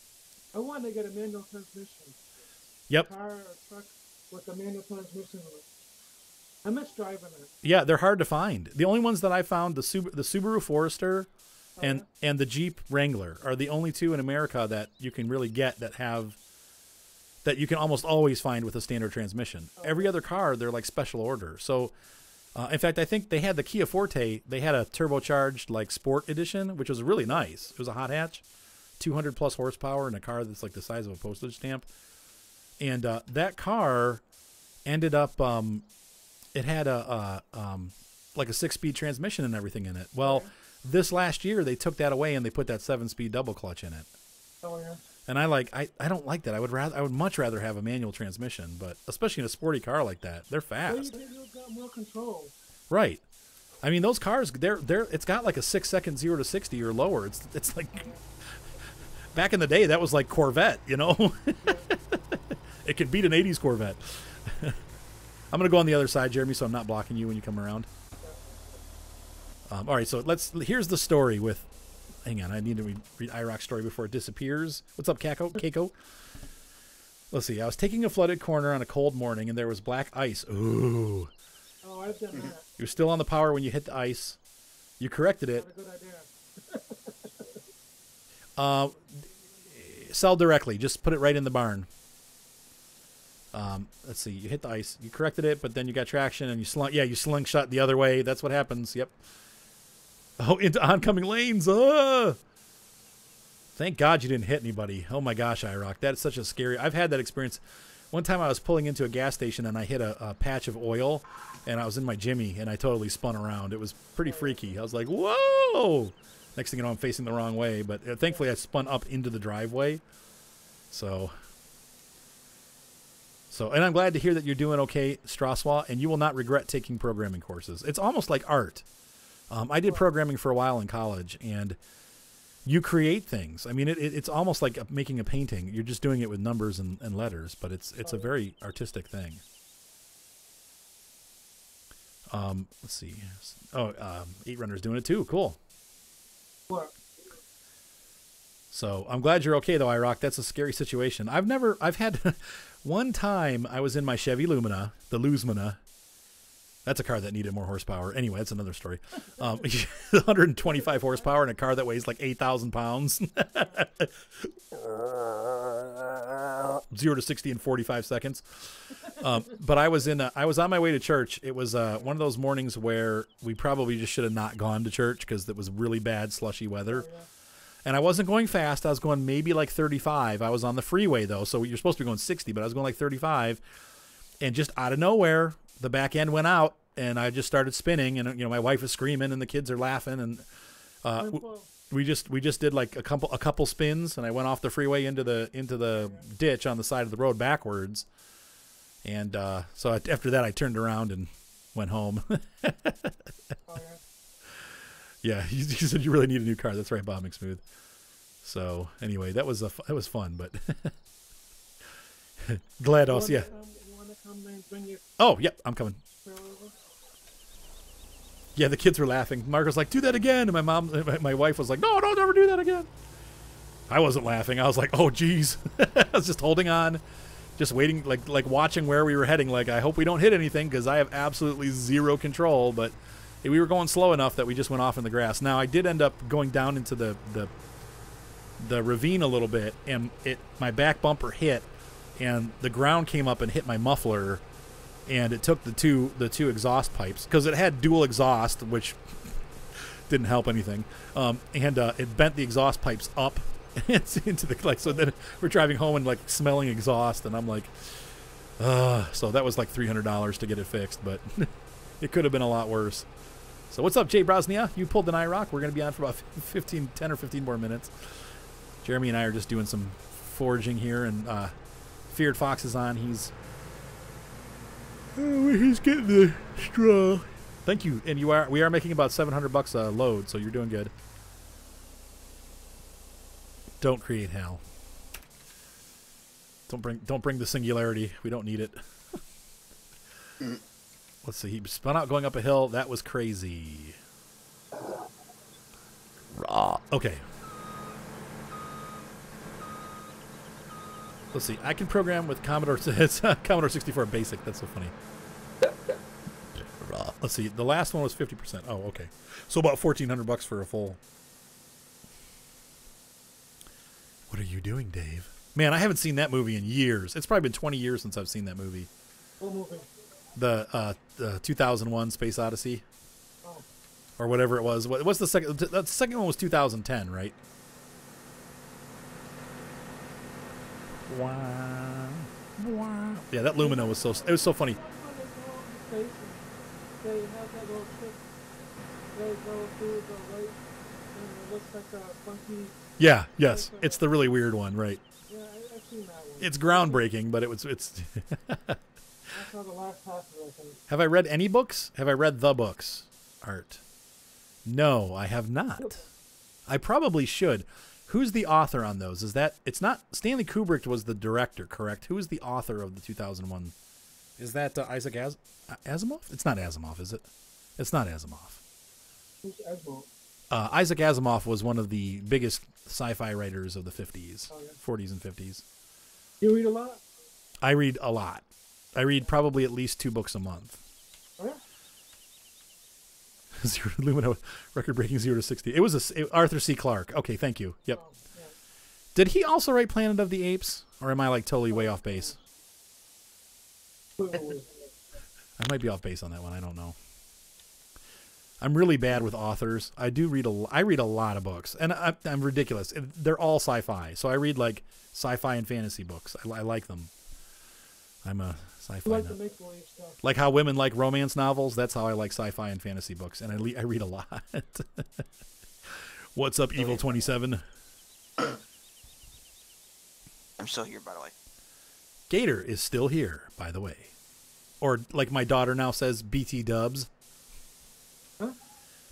I want to get a manual transmission. yep, Car or truck with a manual transmission. I miss driving it. yeah, they're hard to find. The only ones that I found, the Subaru Forester and the Jeep Wrangler are the only two in America that you can really get that you can almost always find with a standard transmission. Every other car, they're like special order. So, in fact, I think they had the Kia Forte. They had a turbocharged like Sport Edition, which was really nice. It was a hot hatch, 200 plus horsepower in a car that's like the size of a postage stamp. And that car ended up, it had like a 6-speed transmission and everything in it. Well, this last year they took that away and they put that 7-speed double clutch in it. Oh, yeah. And I don't like that. I would much rather have a manual transmission, but especially in a sporty car like that, they're Well, fast. you've got more control. Right. I mean, those cars, it's got like a 6-second 0 to 60 or lower. It's like back in the day that was like Corvette, you know. It could beat an 80s Corvette. I'm gonna go on the other side, Jeremy, so I'm not blocking you when you come around. All right, so here's the story with. Hang on, I need to read IROC's story before it disappears. What's up, Keiko? Let's see. I was taking a flooded corner on a cold morning, and there was black ice. Ooh. Oh, I've done that. You're still on the power when you hit the ice. You corrected it. Not a good idea. Sell directly. Just put it right in the barn. Let's see. You hit the ice. You corrected it, but then you got traction, and you slingshot the other way. That's what happens. Yep. Oh, into oncoming lanes. Thank God you didn't hit anybody. Oh my gosh, IROC. That's such a scary. I've had that experience. One time I was pulling into a gas station and I hit a patch of oil, and I was in my Jimmy and I totally spun around. It was pretty freaky. I was like, whoa! Next thing you know, I'm facing the wrong way, but thankfully I spun up into the driveway. So So, and I'm glad to hear that you're doing okay, Straswa, and you will not regret taking programming courses. It's almost like art. I did programming for a while in college, and you create things. I mean, it's almost like making a painting. You're just doing it with numbers and letters, but it's a very artistic thing. Let's see. Oh, 8Runner's doing it too. Cool. What? So I'm glad you're okay though, iRock. That's a scary situation. I've had one time I was in my Chevy Lumina, the Luzmina. That's a car that needed more horsepower. Anyway, that's another story. 125 horsepower in a car that weighs like 8,000 pounds. 0 to 60 in 45 seconds. But I was on my way to church. It was one of those mornings where we probably just should have not gone to church because it was really bad, slushy weather. Oh, yeah. And I wasn't going fast. I was going maybe like 35. I was on the freeway though, so you're supposed to be going 60, but I was going like 35. And just out of nowhere, the back end went out, and I just started spinning. And my wife was screaming, and the kids are laughing, and we just did like a couple spins, and I went off the freeway into the ditch on the side of the road backwards. And so after that, I turned around and went home. Yeah, you said you really need a new car. That's right, Bob McSmooth. So anyway, that was fun, but GLaDOS, yeah. You want to come and bring your Oh, yep, I'm coming. Yeah, the kids were laughing. Margaret's like, "Do that again," and my wife was like, "No, don't ever do that again." I wasn't laughing. I was like, "Oh, geez." I was just holding on, just waiting, like watching where we were heading. Like, I hope we don't hit anything because I have absolutely zero control. But we were going slow enough that we just went off in the grass. Now, I did end up going down into the ravine a little bit, and my back bumper hit, and the ground came up and hit my muffler, and it took the two exhaust pipes because it had dual exhaust, which didn't help anything, and it bent the exhaust pipes up into the so then we're driving home and like smelling exhaust, and I'm like, so that was like $300 to get it fixed, but it could have been a lot worse. So what's up, Jay Brosnia? You pulled an iRock. We're going to be on for about 10 or 15 more minutes. Jeremy and I are just doing some foraging here, and Feared Fox is on. He's getting the straw. Thank you. And we are making about $700 a load, so you're doing good. Don't create hell. Don't bring the singularity. We don't need it. Let's see. He spun out going up a hill. That was crazy. Okay. Let's see. I can program with Commodore. It's Commodore 64 Basic. That's so funny. Let's see. The last one was 50%. Oh, okay. So about $1,400 for a full. What are you doing, Dave? Man, I haven't seen that movie in years. It's probably been 20 years since I've seen that movie. What movie? The 2001 Space Odyssey. Oh. Or whatever it was. What's the second? The second one was 2010, right? Wow. Wow. Yeah, that Lumina was so funny. They have that little trick. They go through the lake, and it looks like a funky. Yeah, yes. It's the really weird one, right? Yeah, I've seen that one. It's groundbreaking, but it's I saw the last half of it. Have I read any books? Have I read the books? Art. No, I have not. I probably should. Who's the author on those? It's not Stanley Kubrick was the director, correct? Who is the author of the 2001? Is that Isaac Asimov? It's not Asimov, is it? It's not Asimov. Who's Asimov? Isaac Asimov was one of the biggest sci-fi writers of the 50s, 40s and 50s. You read a lot? I read a lot. I read probably at least 2 books a month. Oh, yeah? Lumina record-breaking 0 to 60. It was Arthur C. Clarke. Okay, thank you. Yep. Oh, yeah. Did he also write Planet of the Apes? Or am I like totally way off base? I might be off base on that one. I don't know. I'm really bad with authors. I read a lot of books, and I'm ridiculous. They're all sci-fi, so I read like sci-fi and fantasy books. I like them. I'm a sci-fi like nut. the make-believe stuff. Like how women like romance novels. That's how I like sci-fi and fantasy books, and I read a lot. What's up, Evil 27? I'm still here, by the way. Gator is still here, by the way. Or like my daughter now says, BT dubs. Huh?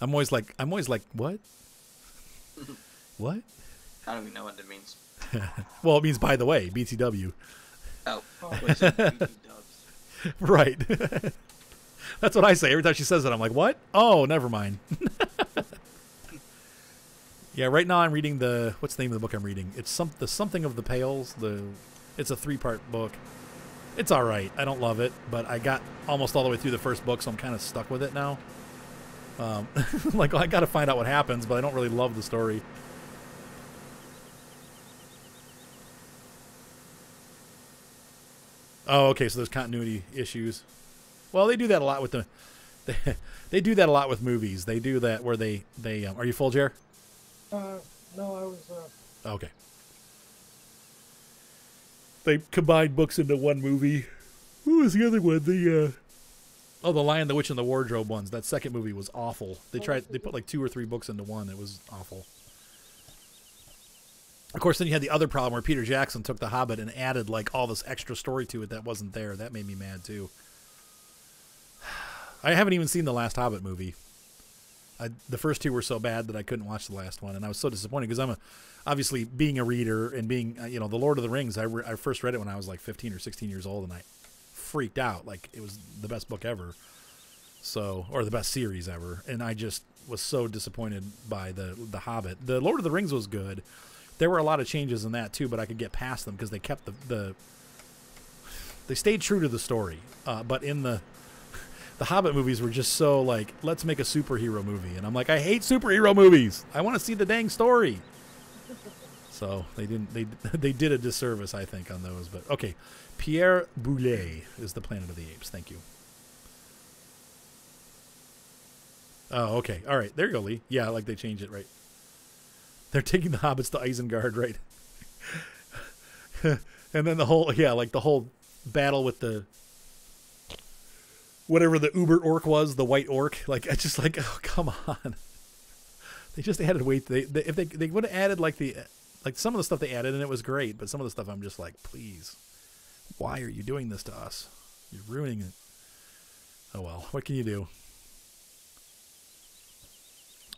I'm always like, what? What? I don't even know what that means. Well, it means by the way, BTW. Oh, Oh. what is it? BT dubs. Right. That's what I say every time she says it. I'm like, what? Oh, never mind. Yeah, right now I'm reading what's the name of the book I'm reading? It's the Something of the Pales. It's a 3-part book. It's all right. I don't love it, but I got almost all the way through the first book, so I'm kind of stuck with it now. Like, I got to find out what happens, but I don't really love the story. Oh, okay. So there's continuity issues. Well, they do that a lot with they do that a lot with movies. They do that where they are you full, Jer? No, I was. Okay. They combined books into one movie. Who was the other one? The Lion, the Witch, and the Wardrobe ones. That second movie was awful. They put like 2 or 3 books into one. It was awful. Of course, then you had the other problem where Peter Jackson took The Hobbit and added like all this extra story to it that wasn't there. That made me mad too. I haven't even seen the last Hobbit movie. The first 2 were so bad that I couldn't watch the last one, and I was so disappointed because obviously being a reader and being the Lord of the Rings. I first read it when I was like 15 or 16 years old, and I freaked out. Like, it was the best book ever, or the best series ever, and I just was so disappointed by the Hobbit. The Lord of the Rings was good. There were a lot of changes in that too, but I could get past them because they kept they stayed true to the story. But in the Hobbit movies were just so like, let's make a superhero movie, and I'm like, I hate superhero movies. I want to see the dang story. So they did a disservice, I think, on those. But okay, Pierre Boulet is the Planet of the Apes. Thank you. Oh, okay, all right, there you go, Lee. Yeah, like they changed it, right? They're taking the hobbits to Isengard, right? And then the whole battle with the whatever the uber orc was, the white orc. Like, it's just like, oh, come on. They just added weight. If they would have added like some of the stuff they added, and it was great, but some of the stuff I'm just like, please, why are you doing this to us? You're ruining it. Oh well, what can you do?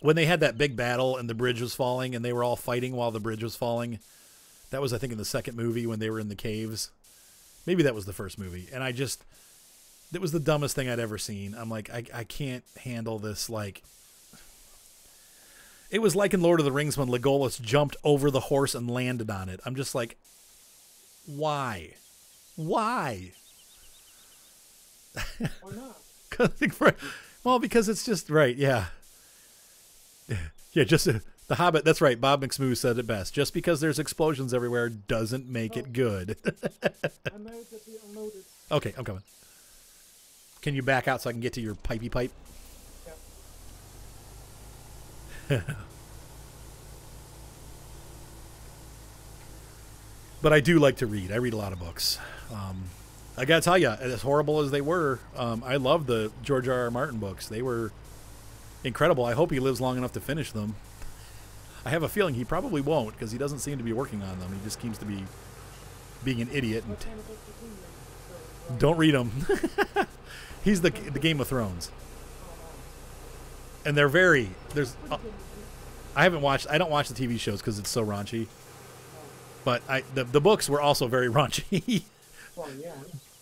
When they had that big battle and the bridge was falling and they were all fighting while the bridge was falling, that was, I think, in the second movie when they were in the caves. Maybe that was the first movie. And it was the dumbest thing I'd ever seen. I'm like, I can't handle this. Like, it was like in Lord of the Rings when Legolas jumped over the horse and landed on it. I'm just like, why? Why? Why not? Well, because it's just right. Yeah. Yeah, just the Hobbit. That's right. Bob McSmooth said it best. Just because there's explosions everywhere doesn't make it good. I might have to be unloaded. Okay, I'm coming. Can you back out so I can get to your pipey pipe? Yeah. But I do like to read. I read a lot of books. I gotta tell you, as horrible as they were, I love the George R.R. Martin books. They were incredible. I hope he lives long enough to finish them. I have a feeling he probably won't because he doesn't seem to be working on them. He just seems to be being an idiot. And don't read them. He's the Game of Thrones, and they're very. I don't watch the TV shows because it's so raunchy. But the books were also very raunchy. Well, yeah.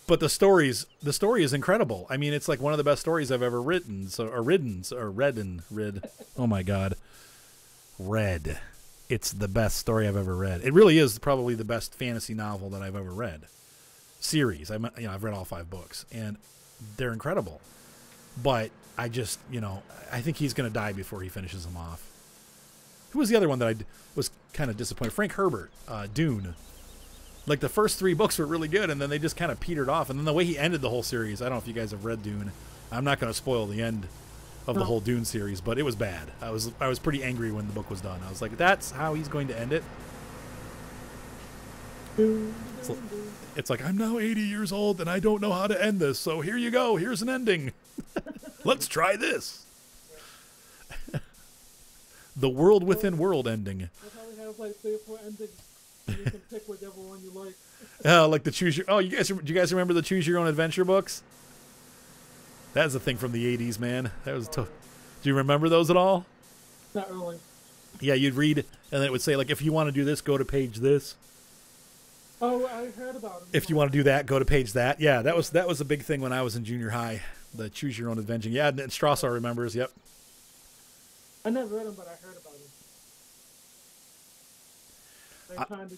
But the story is incredible. I mean, it's like one of the best stories I've ever written. Oh my God. Read. It's the best story I've ever read. It really is probably the best fantasy novel that I've ever read. Series. I've read all 5 books and they're incredible. But I just, I think he's going to die before he finishes them off. Who was the other one that I was kind of disappointed? Frank Herbert, Dune. Like, the first 3 books were really good, and then they just kind of petered off. And then the way he ended the whole series, I don't know if you guys have read Dune. I'm not going to spoil the end of the whole Dune series, but it was bad. I was pretty angry when the book was done. I was like, that's how he's going to end it? It's like, I'm now 80 years old, and I don't know how to end this, so here you go. Here's an ending. Let's try this. The world within world ending. I probably have like 3 or 4 endings. You can pick whichever one you like. Like the choose your. Oh, do you guys remember the choose your own adventure books? That's a thing from the 80s, man. That was tough. Do you remember those at all? Not really. Yeah, you'd read, and then it would say like, if you want to do this, go to page this. Oh, I heard about them. If you want to do that, go to page that. Yeah, that was a big thing when I was in junior high. The choose your own adventure. Yeah, and Strasser remembers. Yep. I never read them, but I heard about them.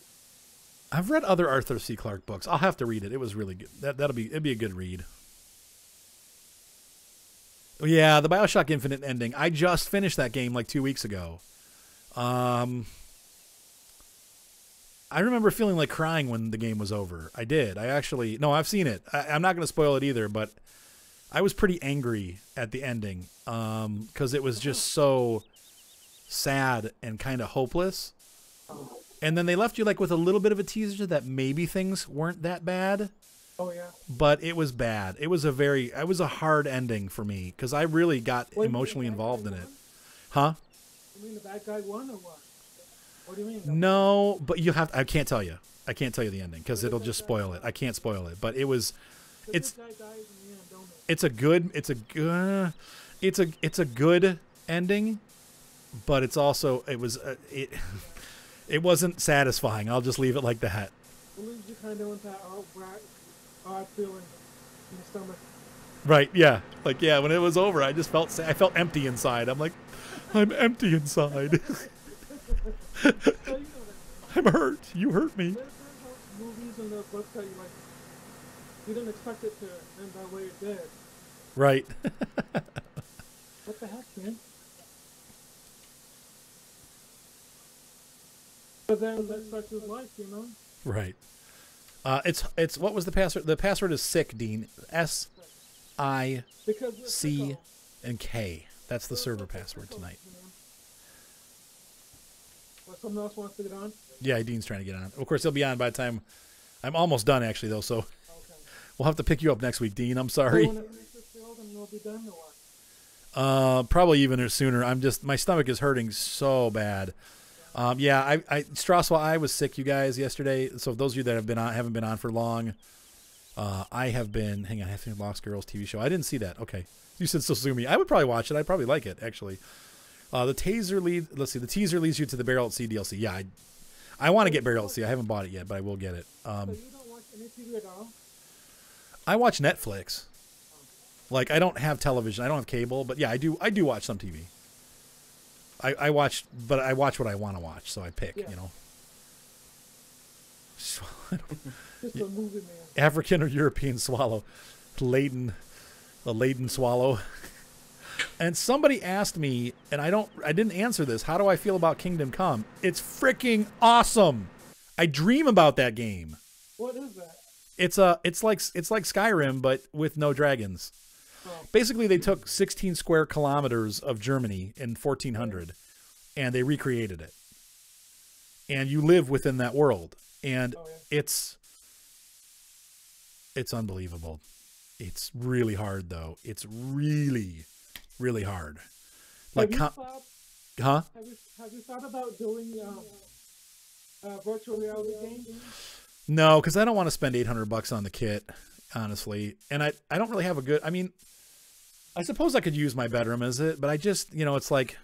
I've read other Arthur C. Clarke books. I'll have to read it. It was really good. It'd be a good read. Yeah, the BioShock Infinite ending. I just finished that game like 2 weeks ago. I remember feeling like crying when the game was over. I did. No, I've seen it. I'm not going to spoil it either, but I was pretty angry at the ending because it was just so sad and kind of hopeless. And then they left you like with a little bit of a teaser that maybe things weren't that bad. Oh yeah. But it was bad. It was a hard ending for me because I really got emotionally involved in it. Huh? You mean the bad guy won or what? What do you mean? No, but I can't tell you. I can't tell you the ending because it'll just spoil it. I can't spoil it. But it's a good ending, but it's also it wasn't satisfying. I'll just leave it like that. It leaves you kind of with that odd feeling in the stomach. Right, yeah. Like, yeah, when it was over, I just felt empty inside. I'm like, I'm empty inside. So you know that. I'm hurt. You hurt me. There's movies and the books that you didn't expect it to end that way it did. Right. What the heck, man? But then that's such is life, you know? Right. It's what was the password? The password is sick, Dean. SIC and K. That's the server password tonight. What, someone else wants to get on? Yeah, Dean's trying to get on. Of course, he'll be on by the time I'm almost done, actually, though. So we'll have to pick you up next week, Dean. I'm sorry. So when it finishes filled and we'll be done or what? Probably even sooner. My stomach is hurting so bad. Yeah, Straswell, I was sick, you guys, yesterday. So those of you that haven't been on for long, I have been. Hang on, I have to Lost Girls TV show. I didn't see that. Okay, you said so sue me. I would probably watch it. I'd probably like it actually. The teaser leads you to the Barrel at Sea DLC. Yeah, I want to get Barrel at Sea. I haven't bought it yet, but I will get it. So you don't watch any TV at all? I watch Netflix. Like, I don't have television. I don't have cable, but yeah, I do watch some TV. I watch what I want to watch, so I pick, you know. Just a movie, man. African or European swallow. A laden swallow. And somebody asked me, and I didn't answer this, how do I feel about Kingdom Come? It's freaking awesome. I dream about that game. What is that? It's like Skyrim, but with no dragons. Oh. Basically, they took 16 square kilometers of Germany in 1400, and they recreated it. And you live within that world, and it's unbelievable. It's really hard, though. It's really, really hard. Like, have you thought about doing virtual reality games? No, because I don't want to spend $800 on the kit, honestly. And I don't really have a good. I mean, I suppose I could use my bedroom as it, but I just, it's like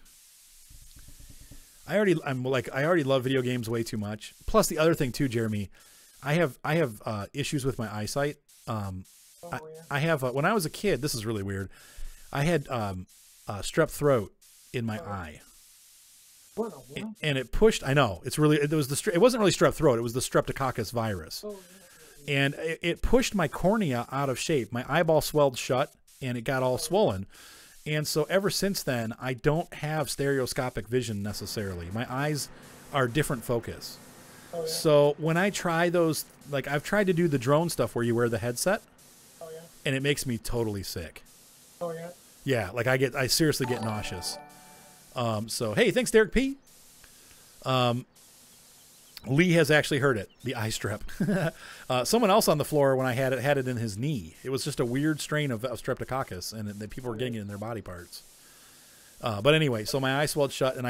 I already love video games way too much. Plus the other thing too, Jeremy, I have issues with my eyesight. I have when I was a kid, this is really weird. I had strep throat in my eye. And it pushed. I know it wasn't really strep throat. It was the streptococcus virus, and it pushed my cornea out of shape. My eyeball swelled shut, and it got all swollen. And so ever since then, I don't have stereoscopic vision necessarily. My eyes are different focus. So when I try those, like I've tried to do the drone stuff where you wear the headset, and it makes me totally sick. Oh yeah. Yeah, like I seriously get nauseous. So, hey, thanks, Derek P. Lee has actually heard it, the eye strep. Someone else on the floor, when I had it in his knee. It was just a weird strain of streptococcus, and that people were getting it in their body parts. But anyway, so my eye swelled shut, and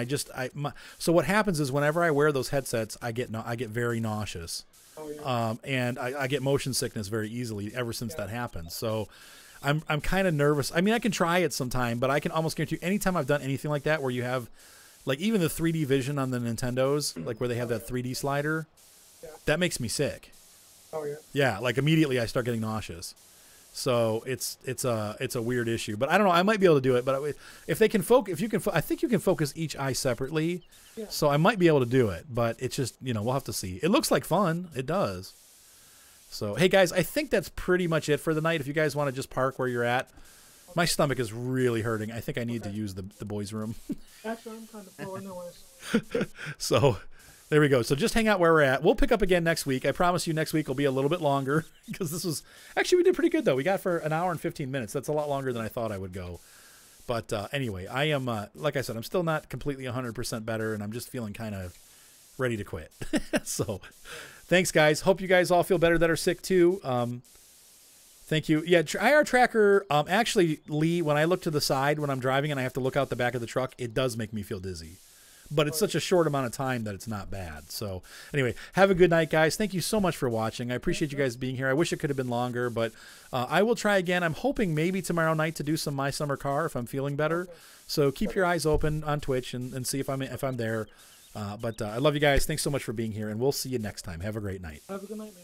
so what happens is whenever I wear those headsets, I get very nauseous. Oh, yeah. And I get motion sickness very easily ever since that happened. So I'm kind of nervous. I mean, I can try it sometime, but I can almost guarantee you anytime I've done anything like that where you have, like, even the 3D vision on the Nintendos, like where they have that 3D slider, that makes me sick. Oh, yeah. Yeah, like immediately I start getting nauseous. So it's a weird issue, but I don't know. I might be able to do it, but if they can focus, I think you can focus each eye separately. Yeah. So I might be able to do it, but it's just, we'll have to see. It looks like fun. It does. So, hey guys, I think that's pretty much it for the night. If you guys want to just park where you're at, my stomach is really hurting. I think I need to use the boys' room. Actually, I'm kind of full anyways. So there we go. So just hang out where we're at. We'll pick up again next week. I promise you next week will be a little bit longer because this was actually, we did pretty good though. We got for an hour and 15 minutes. That's a lot longer than I thought I would go. But anyway, I am, like I said, I'm still not completely 100% better and I'm just feeling kind of ready to quit. So thanks guys. Hope you guys all feel better that are sick too. Thank you. Yeah. IR tracker. Actually, Lee, when I look to the side, when I'm driving and I have to look out the back of the truck, it does make me feel dizzy. But it's such a short amount of time that it's not bad. So anyway, have a good night, guys. Thank you so much for watching. I appreciate you guys being here. I wish it could have been longer, but I will try again. I'm hoping maybe tomorrow night to do some My Summer Car if I'm feeling better. So keep your eyes open on Twitch and see if I'm there. But I love you guys. Thanks so much for being here, and we'll see you next time. Have a great night. Have a good night, man.